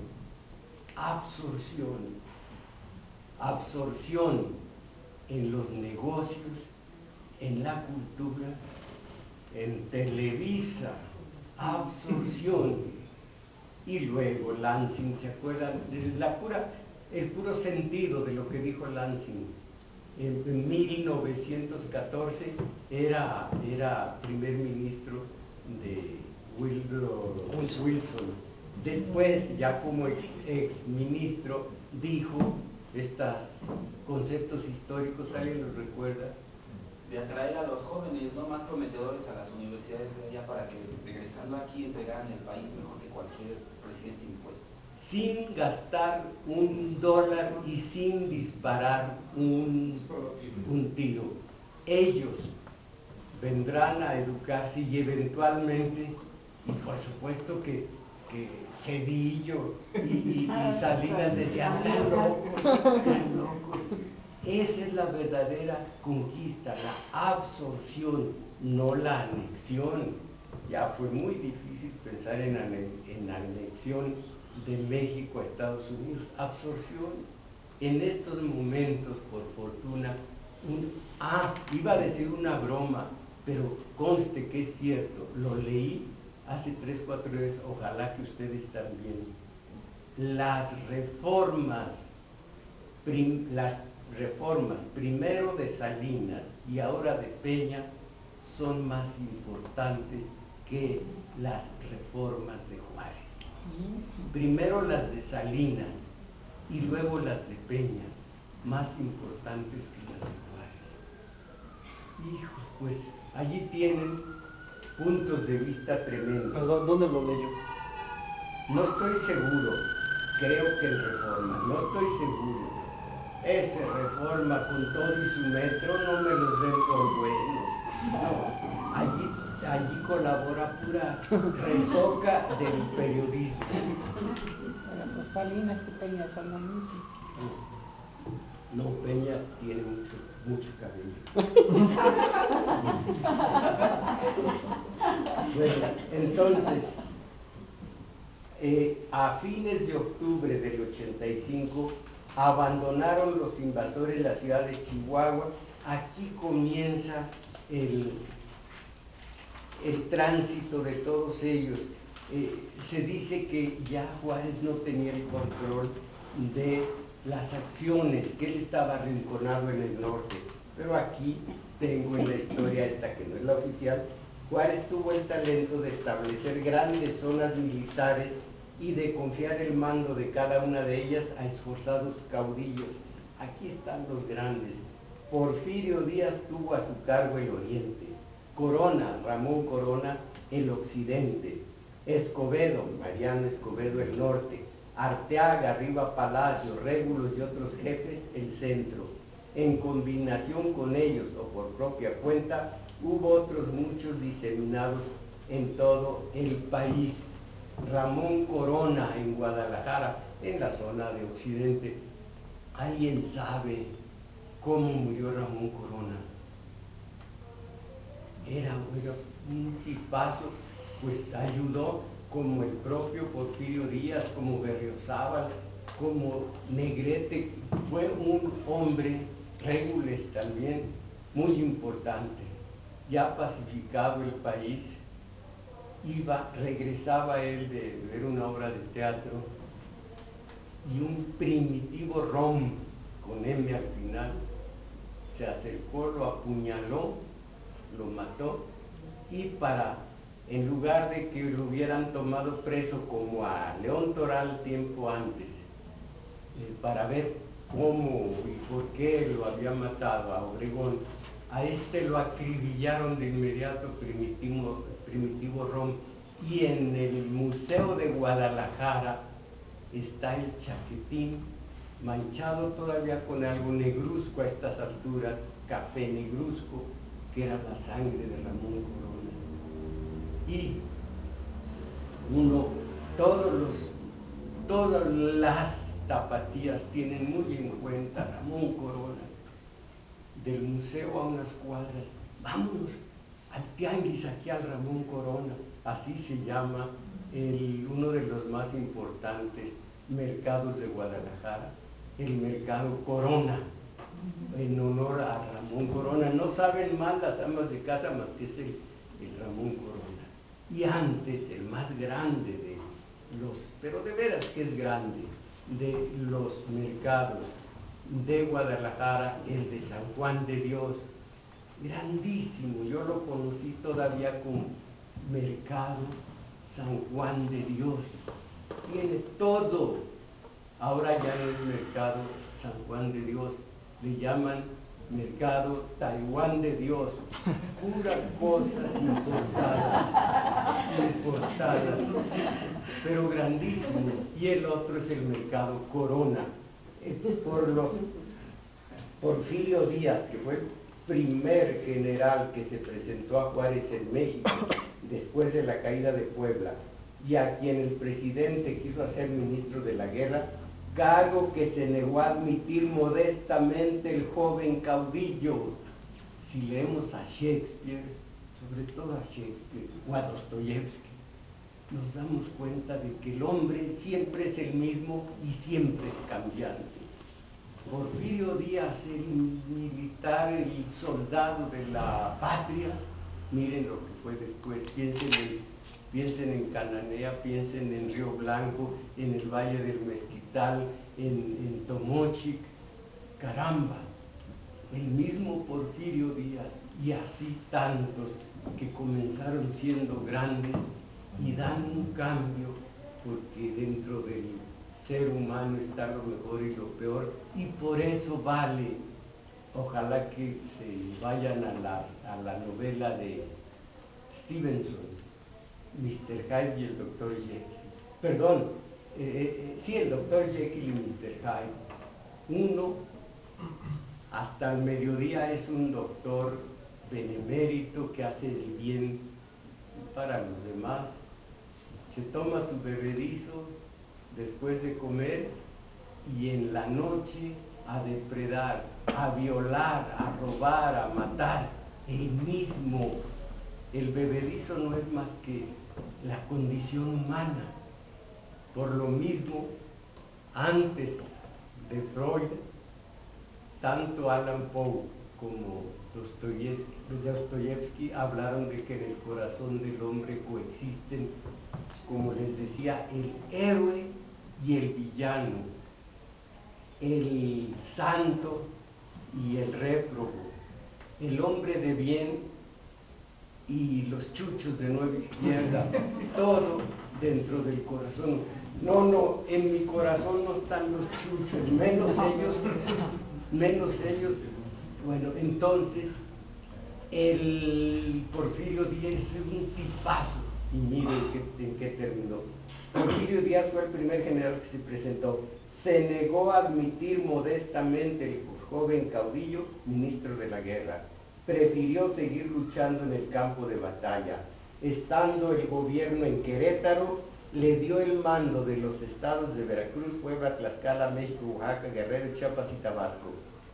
Absorción en los negocios, en la cultura, en Televisa, absorción. Y luego Lansing, ¿se acuerdan? El puro sentido de lo que dijo Lansing. En 1914 era primer ministro de Woodrow Wilson. Después, ya como ex ministro, dijo estos conceptos históricos, ¿alguien los recuerda? De atraer a los jóvenes no más prometedores a las universidades de allá para que regresando aquí entregaran el país mejor que cualquier presidente impuesto. Sin gastar $1 y sin disparar un tiro. Ellos vendrán a educarse y eventualmente, y por supuesto que Cedillo y Salinas decían, tan locos. Esa es la verdadera conquista, la absorción, no la anexión. Ya fue muy difícil pensar en anexión de México a Estados Unidos. Absorción. En estos momentos, por fortuna, iba a decir una broma, pero conste que es cierto, lo leí hace 3-4 días, ojalá que ustedes también. Las reformas primero de Salinas y ahora de Peña son más importantes que las reformas de Juárez. Primero las de Salinas y luego las de Peña, más importantes que las de Juárez. Hijos, pues allí tienen puntos de vista tremendos. Perdón, ¿dónde lo leyó? No estoy seguro, creo que en Reforma, no estoy seguro. Ese Reforma con todo y su metro no me los den por buenos. No, allí colabora pura resoca del periodismo. Bueno, pues Salinas y Peña son lo mismo. No, Peña tiene mucho cabello. Bueno, entonces, a fines de octubre del 85, abandonaron los invasores la ciudad de Chihuahua. Aquí comienza el tránsito de todos ellos. Se dice que ya Juárez no tenía el control de las acciones, que él estaba arrinconado en el norte. Pero aquí tengo en la historia esta, que no es la oficial, Juárez tuvo el talento de establecer grandes zonas militares y de confiar el mando de cada una de ellas a esforzados caudillos. Aquí están los grandes. Porfirio Díaz tuvo a su cargo el oriente, Ramón Corona, el occidente, Escobedo, Mariano Escobedo, el norte, Arteaga, Riva Palacio, Régulos y otros jefes, el centro. En combinación con ellos o por propia cuenta, hubo otros muchos diseminados en todo el país. Ramón Corona en Guadalajara, en la zona de Occidente. ¿Alguien sabe cómo murió Ramón Corona. Era un tipazo, pues ayudó como el propio Porfirio Díaz, como Berriozábal, como Negrete. Fue un hombre, Régules también, muy importante. Ya pacificado el país, regresaba él de ver una obra de teatro y un primitivo rom con M al final se acercó, lo apuñaló, lo mató, y en lugar de que lo hubieran tomado preso como a León Toral tiempo antes, para ver cómo y por qué lo había matado a Obregón, a este lo acribillaron de inmediato, primitivo rom, y en el Museo de Guadalajara está el chaquetín manchado todavía con algo negruzco a estas alturas, café negruzco, que era la sangre de Ramón Corona. Y todas las tapatías tienen muy en cuenta a Ramón Corona. Del museo a unas cuadras, vámonos al tianguis aquí al Ramón Corona, así se llama uno de los más importantes mercados de Guadalajara, el mercado Corona, en honor a Ramón Corona. No saben más las amas de casa más que es el Ramón Corona. Y antes, el más grande de pero de veras que es grande, de los mercados de Guadalajara, el de San Juan de Dios, grandísimo. Yo lo conocí todavía como Mercado San Juan de Dios. Tiene todo. Ahora ya no es Mercado San Juan de Dios, le llaman Mercado Taiwán de Dios. Puras cosas importadas, pero grandísimo. Y el otro es el Mercado Corona, por los Porfirio Díaz, que fue el primer general que se presentó a Juárez en México después de la caída de Puebla, y a quien el presidente quiso hacer ministro de la guerra, cargo que se negó a admitir modestamente el joven caudillo. Si leemos a Shakespeare, sobre todo a Shakespeare o a Dostoyevsky, nos damos cuenta de que el hombre siempre es el mismo y siempre es cambiante. Porfirio Díaz, el militar, el soldado de la patria, miren lo que fue después, piensen en Cananea, piensen en Río Blanco, en el Valle del Mezquital, en Tomochic, caramba, el mismo Porfirio Díaz, y así tantos que comenzaron siendo grandes y dan un cambio, porque dentro del ser humano está lo mejor y lo peor, y por eso vale, ojalá que se vayan a la novela de Stevenson, Mr. Hyde y el Dr. Jekyll. Perdón, sí, el Dr. Jekyll y Mr. Hyde. Uno, hasta el mediodía es un doctor benemérito que hace el bien para los demás. Se toma su bebedizo después de comer y en la noche a depredar, a violar, a robar, a matar. El mismo, el bebedizo no es más que la condición humana. Por lo mismo, antes de Freud, tanto Allan Poe como Dostoyevsky hablaron de que en el corazón del hombre coexisten, como les decía, el héroe y el villano, el santo y el réprobo, el hombre de bien y los chuchos de nueva izquierda, todo dentro del corazón. No, en mi corazón no están los chuchos, menos ellos. Bueno, entonces, el Porfirio Díaz es un tipazo, y miren en qué terminó. Porfirio Díaz fue el primer general que se presentó. Se negó a admitir modestamente el joven caudillo, ministro de la guerra. Prefirió seguir luchando en el campo de batalla. Estando el gobierno en Querétaro, le dio el mando de los estados de Veracruz, Puebla, Tlaxcala, México, Oaxaca, Guerrero, Chiapas y Tabasco.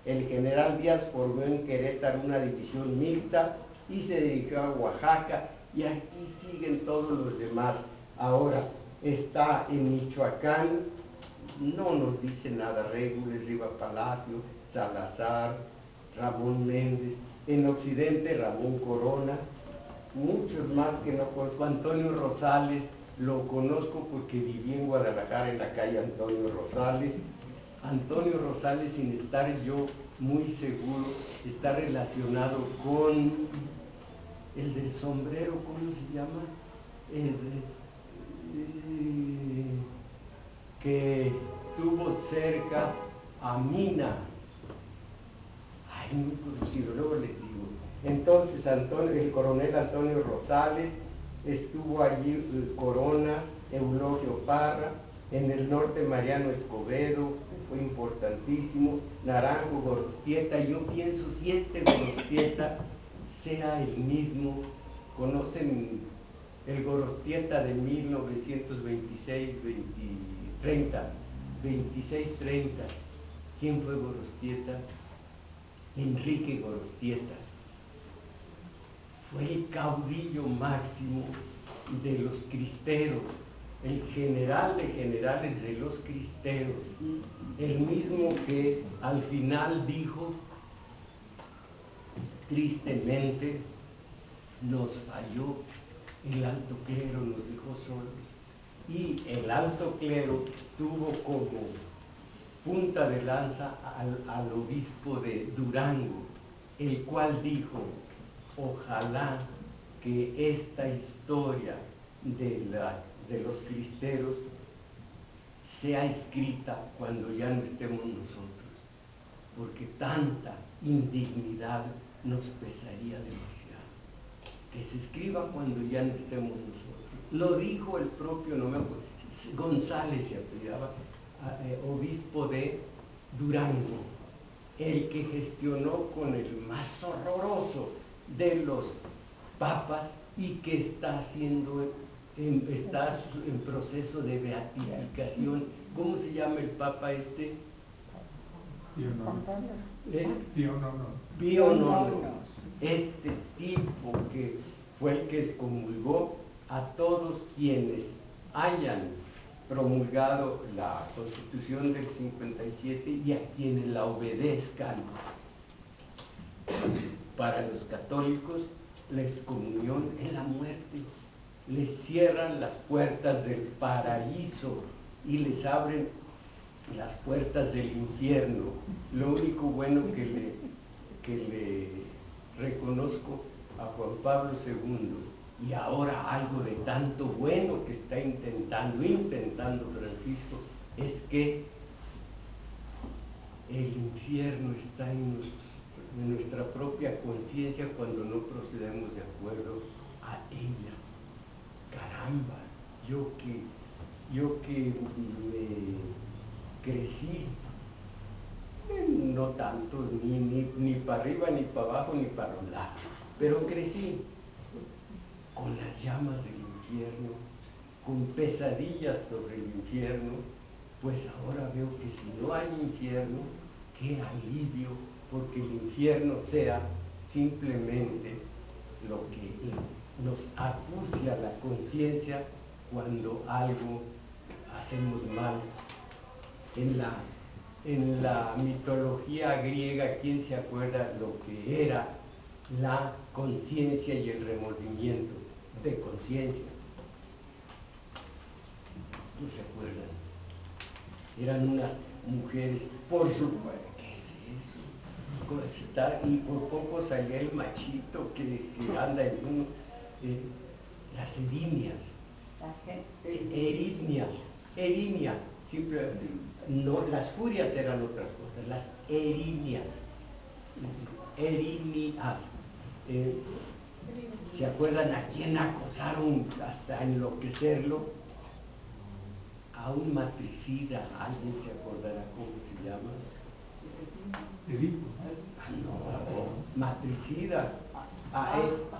El general Díaz formó en Querétaro una división mixta y se dirigió a Oaxaca, y aquí siguen todos los demás. Ahora está en Michoacán, no nos dice nada, Régules, Riva Palacio, Salazar, Ramón Méndez. En Occidente, Ramón Corona, muchos más que no conozco. Antonio Rosales, lo conozco porque viví en Guadalajara, en la calle Antonio Rosales. Antonio Rosales, sin estar yo muy seguro, está relacionado con el del sombrero, ¿cómo se llama? Que tuvo cerca a Mina. Ay, muy conocido, luego les digo. Entonces, el coronel Antonio Rosales, estuvo allí Corona, Eulogio Parra, en el norte Mariano Escobedo, que fue importantísimo, Naranjo, Gorostieta. Yo pienso, si este Gorostieta sea el mismo, conocen el Gorostieta de 1926-30, ¿quién fue Gorostieta? Enrique Gorostieta. Fue el caudillo máximo de los cristeros, el general de generales de los cristeros, el mismo que al final dijo, tristemente, nos falló, el alto clero nos dejó solos, y el alto clero tuvo como punta de lanza al obispo de Durango, el cual dijo, ojalá que esta historia de los cristeros sea escrita cuando ya no estemos nosotros, porque tanta indignidad nos pesaría demasiado. Que se escriba cuando ya no estemos nosotros. Lo dijo el propio, no me acuerdo, González se apellidaba, obispo de Durango, el que gestionó con el más horroroso de los papas y que está en proceso de beatificación. ¿Cómo se llama el papa este? Pío IX. Este tipo que fue el que excomulgó a todos quienes hayan promulgado la Constitución del 57 y a quienes la obedezcan. Para los católicos, la excomunión es la muerte. Les cierran las puertas del paraíso y les abren las puertas del infierno. Lo único bueno que le reconozco a Juan Pablo II, y ahora algo de tanto bueno que está intentando Francisco, es que el infierno está en nuestra propia conciencia cuando no procedemos de acuerdo a ella. Caramba, yo que crecí, no tanto, ni para arriba, ni para abajo, ni para los lados, pero crecí con las llamas del infierno, con pesadillas sobre el infierno. Pues ahora veo que si no hay infierno, qué alivio, porque el infierno sea simplemente lo que nos acucia la conciencia cuando algo hacemos mal. En la mitología griega, ¿quién se acuerda lo que era la conciencia y el remordimiento de conciencia? ¿No se acuerdan? Eran unas mujeres, por supuesto, ¿qué es eso? Y por poco salía el machito que anda en uno, las erinias. ¿Las qué? Erinia, simplemente, no, las furias eran otra cosa, las erinias, ¿se acuerdan a quién acosaron hasta enloquecerlo? A un matricida, ¿alguien se acordará cómo se llama? Edipo. No, matricida.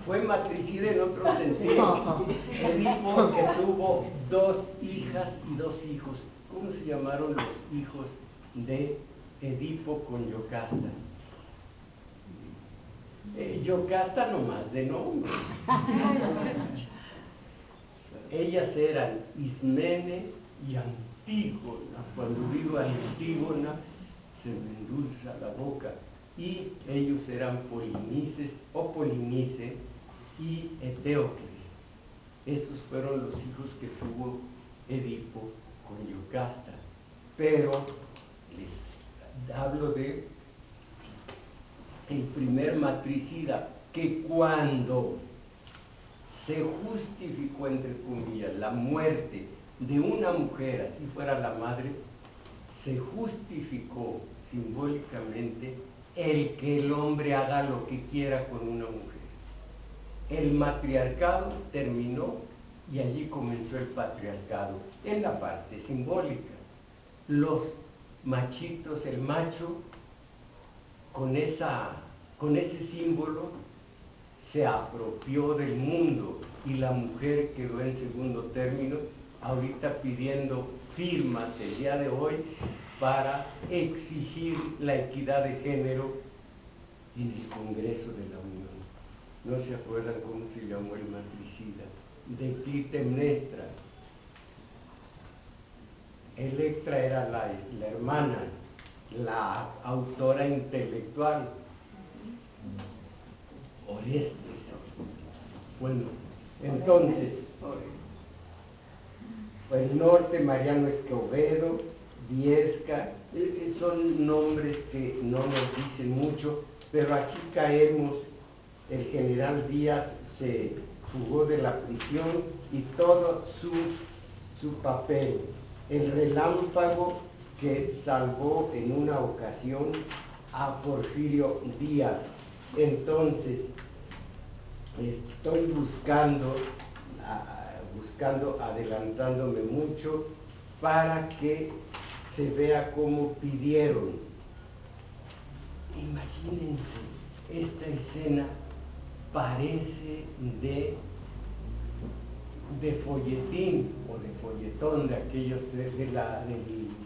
Fue matricida en otro sentido. Edipo, que tuvo 2 hijas y 2 hijos. ¿Cómo se llamaron los hijos de Edipo con Yocasta. Yocasta nomás de nombre. Ellas eran Ismene y Antígona. Cuando digo Antígona se me endulza la boca. Y ellos eran Polinices o Polinice y Eteocles. Esos fueron los hijos que tuvo Edipo con Yocasta. Pero les hablo de el primer matricida, que cuando se justificó, entre comillas, la muerte de una mujer, así fuera la madre, se justificó simbólicamente el que el hombre haga lo que quiera con una mujer. El matriarcado terminó y allí comenzó el patriarcado, en la parte simbólica. Los machitos, el macho, con ese símbolo se apropió del mundo y la mujer quedó en segundo término, ahorita pidiendo firmas el día de hoy para exigir la equidad de género en el Congreso de la Unión. ¿No se acuerdan cómo se llamó el matricida? De Clitemnestra. Electra era la hermana, la autora intelectual. Orestes. Bueno, entonces, el norte, Mariano Escobedo, Viesca, son nombres que no nos dicen mucho, pero aquí caemos. El general Díaz se fugó de la prisión y todo su papel. El relámpago que salvó en una ocasión a Porfirio Díaz. Entonces, estoy buscando, adelantándome mucho, para que se vea cómo pidieron. Imagínense, esta escena parece de folletín o de folletón de aquellos del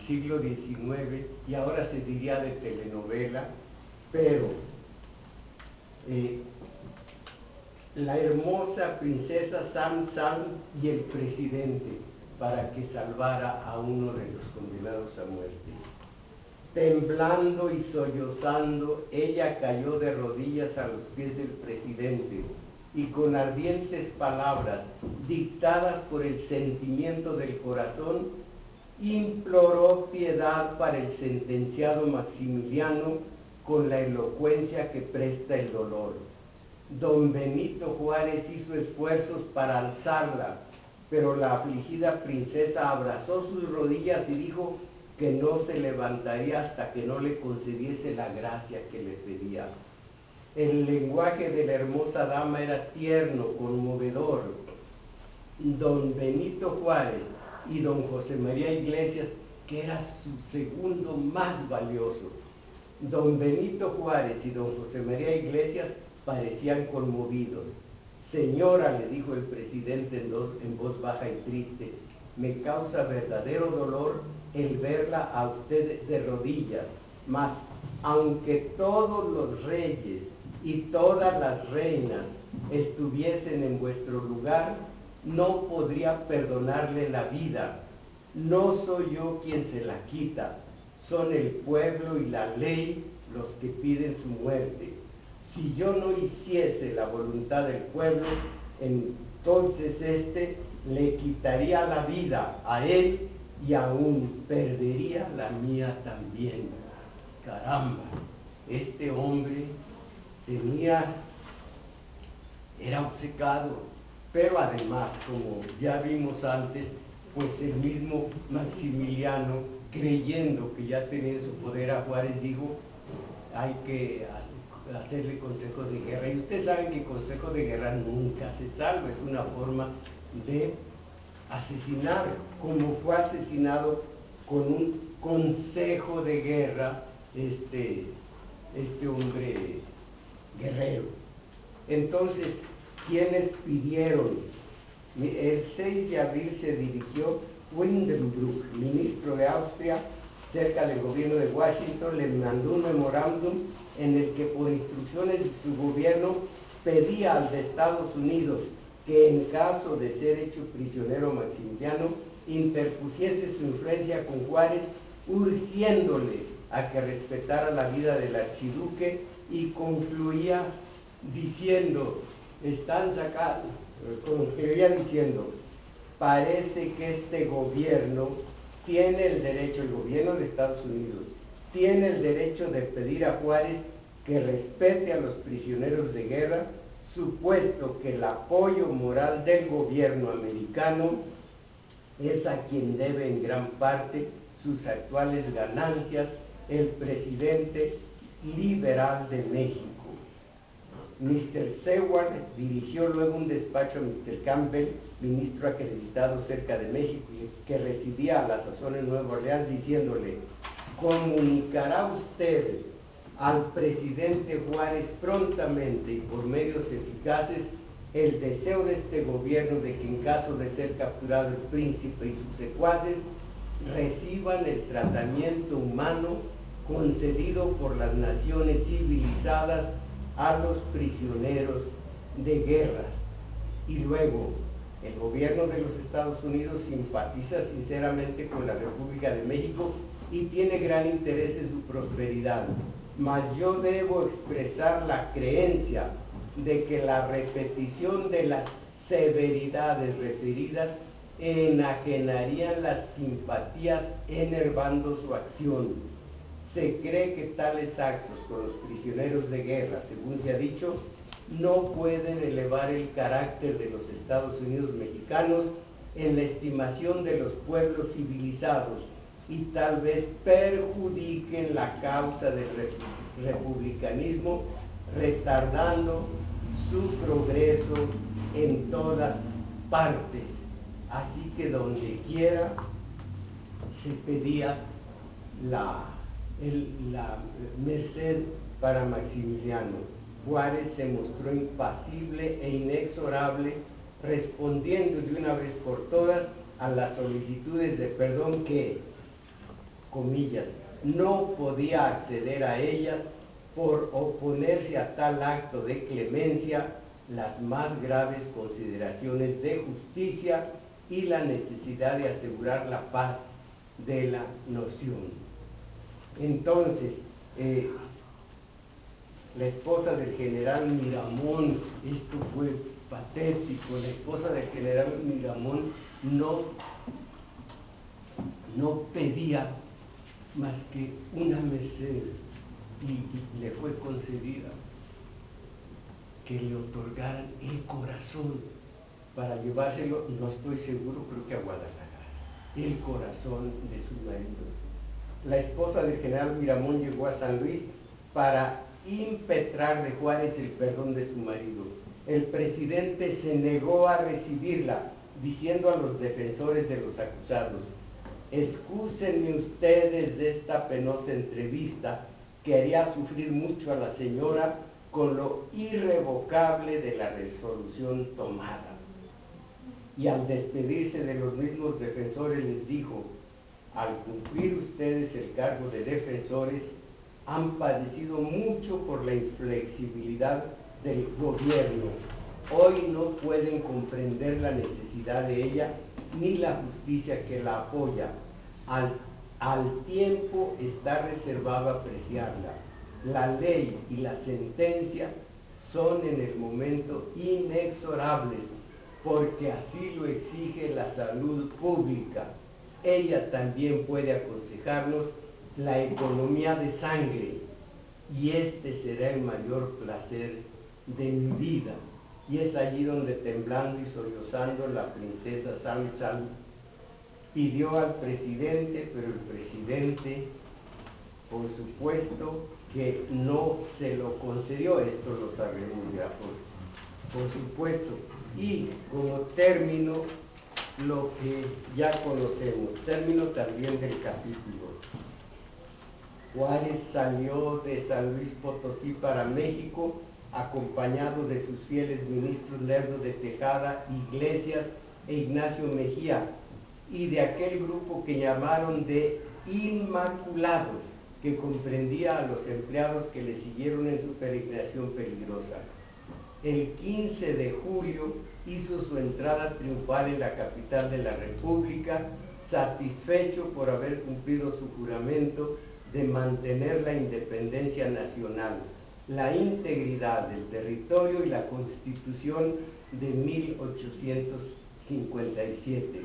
siglo XIX, y ahora se diría de telenovela, pero la hermosa princesa Sam y el presidente, para que salvara a uno de los condenados a muerte. Temblando y sollozando, ella cayó de rodillas a los pies del presidente y con ardientes palabras, dictadas por el sentimiento del corazón, imploró piedad para el sentenciado Maximiliano con la elocuencia que presta el dolor. Don Benito Juárez hizo esfuerzos para alzarla, pero la afligida princesa abrazó sus rodillas y dijo que no se levantaría hasta que no le concediese la gracia que le pedía. El lenguaje de la hermosa dama era tierno, conmovedor. Don Benito Juárez y don José María Iglesias, que era su segundo más valioso. Don Benito Juárez y don José María Iglesias parecían conmovidos. Señora, le dijo el presidente en voz baja y triste, me causa verdadero dolor el verla a usted de rodillas, mas aunque todos los reyes y todas las reinas estuviesen en vuestro lugar, no podría perdonarle la vida. No soy yo quien se la quita, son el pueblo y la ley los que piden su muerte. Si yo no hiciese la voluntad del pueblo, entonces le quitaría la vida a él y aún perdería la mía también. Caramba, este hombre era obcecado, pero además, como ya vimos antes, pues el mismo Maximiliano, creyendo que ya tenía en su poder a Juárez, dijo, hay que hacerle consejos de guerra. Y ustedes saben que consejo de guerra nunca se salva, es una forma de asesinar, como fue asesinado con un consejo de guerra este hombre guerrero. Entonces, ¿quiénes pidieron? El 6 de abril se dirigió Windenbruck, ministro de Austria, cerca del gobierno de Washington, le mandó un memorándum en el que por instrucciones de su gobierno pedía al de Estados Unidos que en caso de ser hecho prisionero Maximiliano, interpusiese su influencia con Juárez, urgiéndole a que respetara la vida del archiduque, y concluía diciendo, parece que este gobierno tiene el derecho, el gobierno de Estados Unidos, tiene el derecho de pedir a Juárez que respete a los prisioneros de guerra, supuesto que el apoyo moral del gobierno americano es a quien debe en gran parte sus actuales ganancias el presidente liberal de México. Mr. Seward dirigió luego un despacho a Mr. Campbell, ministro acreditado cerca de México, que residía a la sazón en Nueva Orleans, diciéndole, comunicará usted al presidente Juárez prontamente y por medios eficaces el deseo de este gobierno de que en caso de ser capturado el príncipe y sus secuaces reciban el tratamiento humano concedido por las naciones civilizadas a los prisioneros de guerra. Y luego, el gobierno de los Estados Unidos simpatiza sinceramente con la República de México y tiene gran interés en su prosperidad, mas yo debo expresar la creencia de que la repetición de las severidades referidas enajenarían las simpatías enervando su acción. Se cree que tales actos con los prisioneros de guerra, según se ha dicho, no pueden elevar el carácter de los Estados Unidos mexicanos en la estimación de los pueblos civilizados y tal vez perjudiquen la causa del republicanismo, retardando su progreso en todas partes. Así que donde quiera se pedía la merced para Maximiliano. Juárez se mostró impasible e inexorable, respondiendo de una vez por todas a las solicitudes de perdón que, comillas, no podía acceder a ellas por oponerse a tal acto de clemencia las más graves consideraciones de justicia y la necesidad de asegurar la paz de la nación. Entonces, la esposa del general Miramón, esto fue patético, la esposa del general Miramón no pedía más que una merced y le fue concedida, que le otorgaran el corazón para llevárselo, no estoy seguro, creo que a Guadalajara, el corazón de su marido. La esposa del general Miramón llegó a San Luis para impetrar de Juárez el perdón de su marido. El presidente se negó a recibirla, diciendo a los defensores de los acusados, excúsenme ustedes de esta penosa entrevista que haría sufrir mucho a la señora con lo irrevocable de la resolución tomada. Y al despedirse de los mismos defensores les dijo, al cumplir ustedes el cargo de defensores, han padecido mucho por la inflexibilidad del gobierno. Hoy no pueden comprender la necesidad de ella ni la justicia que la apoya. Al tiempo está reservado apreciarla. La ley y la sentencia son en el momento inexorables, porque así lo exige la salud pública. Ella también puede aconsejarnos la economía de sangre, y este será el mayor placer de mi vida. Y es allí donde, temblando y sollozando, la princesa Salm pidió al presidente, pero el presidente, por supuesto, que no se lo concedió. Esto lo sabemos ya, por supuesto. Y como término, lo que ya conocemos, término también del capítulo. Juárez salió de San Luis Potosí para México, acompañado de sus fieles ministros Lerdo de Tejada, Iglesias e Ignacio Mejía, y de aquel grupo que llamaron de inmaculados, que comprendía a los empleados que le siguieron en su peregrinación peligrosa. El 15 de julio hizo su entrada triunfal en la capital de la República, satisfecho por haber cumplido su juramento de mantener la independencia nacional, la integridad del territorio y la Constitución de 1857.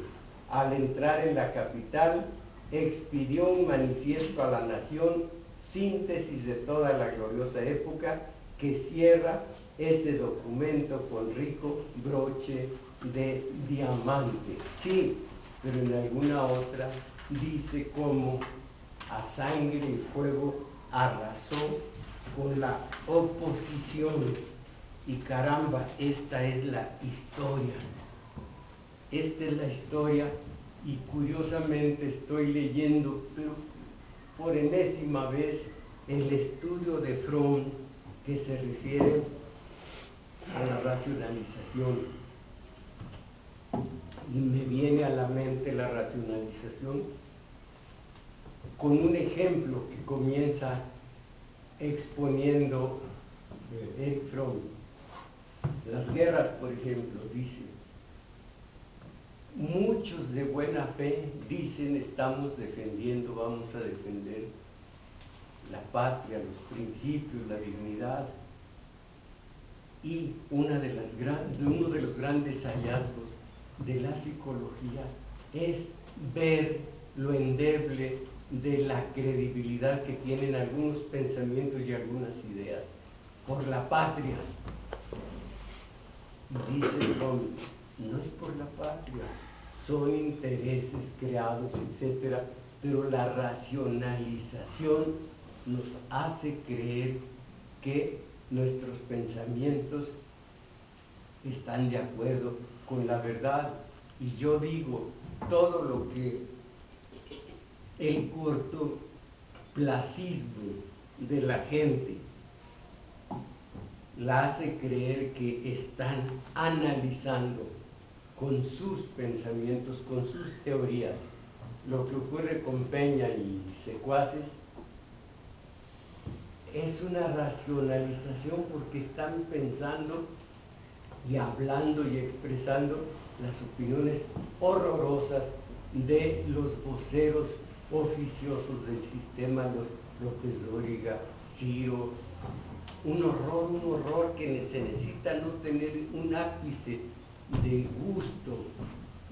Al entrar en la capital, expidió un manifiesto a la nación, síntesis de toda la gloriosa época, que cierra ese documento con rico broche de diamante. Sí, pero en alguna otra dice cómo a sangre y fuego arrasó con la oposición. Y caramba, esta es la historia. Esta es la historia, y curiosamente estoy leyendo, pero por enésima vez, el estudio de Fromm que se refiere a la racionalización. Y me viene a la mente la racionalización con un ejemplo que comienza exponiendo Erich Fromm. Las guerras, por ejemplo, dice: muchos de buena fe dicen estamos defendiendo, vamos a defender la patria, los principios, la dignidad. Y uno de los grandes hallazgos de la psicología es ver lo endeble de la credibilidad que tienen algunos pensamientos y algunas ideas por la patria. Y dice Fromm, no es por la patria, son intereses creados, etc. Pero la racionalización nos hace creer que nuestros pensamientos están de acuerdo con la verdad. Y yo digo, todo lo que el cortoplacismo de la gente la hace creer que están analizando con sus pensamientos, con sus teorías, lo que ocurre con Peña y secuaces, es una racionalización, porque están pensando y hablando y expresando las opiniones horrorosas de los voceros oficiosos del sistema, los López Dóriga, Ciro. Un horror que se necesita no tener un ápice de gusto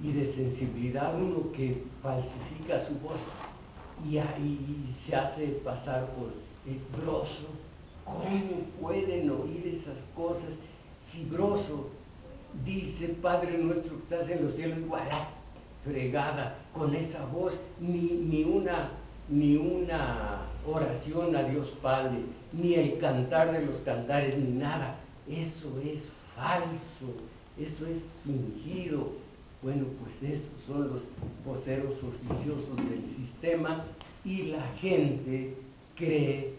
y de sensibilidad, uno que falsifica su voz y se hace pasar por Broso. ¿Cómo pueden oír esas cosas? Si Broso dice Padre nuestro que estás en los cielos, ¡guará! Fregada, con esa voz, ni una oración a Dios Padre, ni el cantar de los cantares, ni nada. Eso es falso, eso es fingido. Bueno, pues estos son los voceros oficiosos del sistema, y la gente cree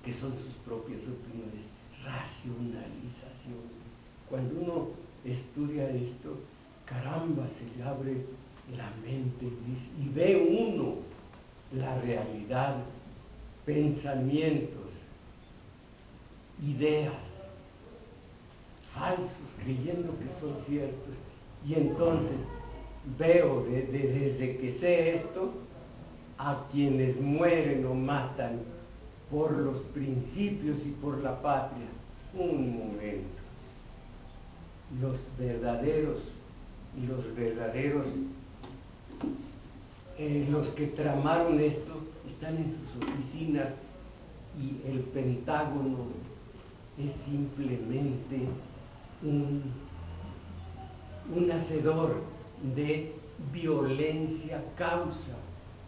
que son sus propias opiniones. Racionalización. Cuando uno estudia esto, caramba, se le abre la mente y ve uno la realidad, pensamientos, ideas falsos, creyendo que son ciertos. Y entonces veo desde que sé esto, a quienes mueren o matan por los principios y por la patria. Un momento. Los verdaderos, los que tramaron esto, están en sus oficinas, y el Pentágono es simplemente un hacedor de violencia causa,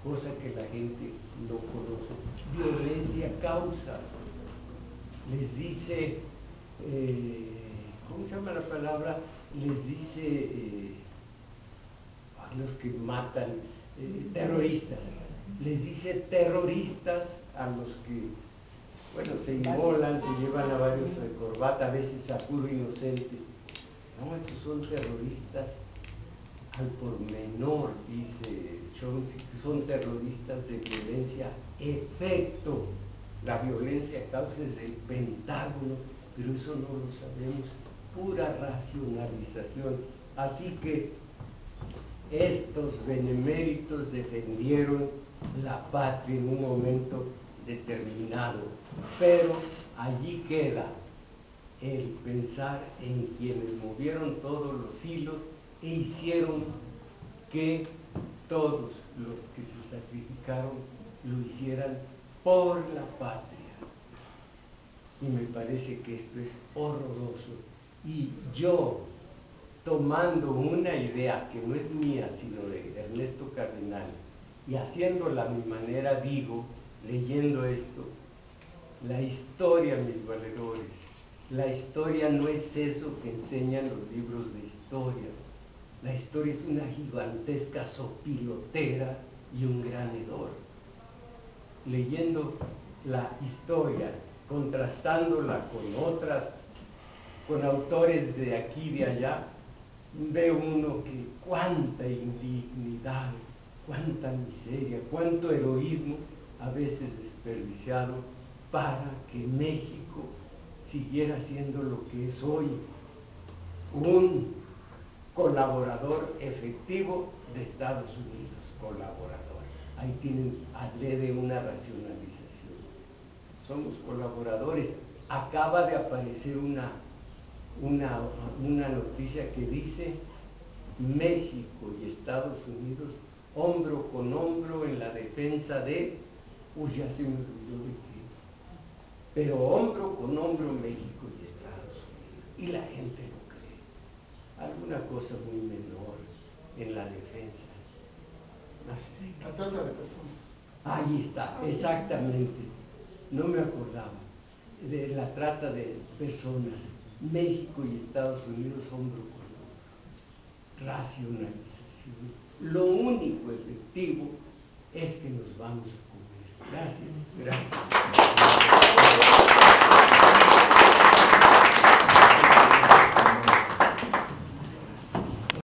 cosa que la gente no conoce. Violencia causa. Les dice, ¿cómo se llama la palabra? Les dice a los que matan, terroristas. Les dice terroristas a los que, bueno, se inmolan, se llevan a varios de corbata, a veces a puro inocente. No, esos son terroristas al pormenor, dice Chomsky, que son terroristas de violencia, efecto. La violencia causa es el Pentágono, pero eso no lo sabemos, pura racionalización. Así que estos beneméritos defendieron la patria en un momento determinado, pero allí queda el pensar en quienes movieron todos los hilos e hicieron que todos los que se sacrificaron lo hicieran por la patria. Y me parece que esto es horroroso. Y yo, tomando una idea que no es mía, sino de Ernesto Cardenal, y haciéndola a mi manera, digo, leyendo esto, la historia, mis valedores, la historia no es eso que enseñan los libros de historia. La historia es una gigantesca sopilotera y un gran hedor. Leyendo la historia, contrastándola con otras, con autores de aquí y de allá, ve uno que cuánta indignidad, cuánta miseria, cuánto heroísmo a veces desperdiciado para que México siguiera siendo lo que es hoy, un colaborador efectivo de Estados Unidos, colaborador. Ahí tienen adrede una racionalización. Somos colaboradores. Acaba de aparecer una noticia que dice México y Estados Unidos hombro con hombro en la defensa de, ya se me olvidó de qué, pero hombro con hombro México y Estados Unidos, y la gente lo cree. Alguna cosa muy menor en la defensa. No sé. La trata de personas. Ahí está, exactamente. No me acordaba de la trata de personas. México y Estados Unidos hombro con hombro. Racionalización. Lo único efectivo es que nos vamos a comer. Gracias.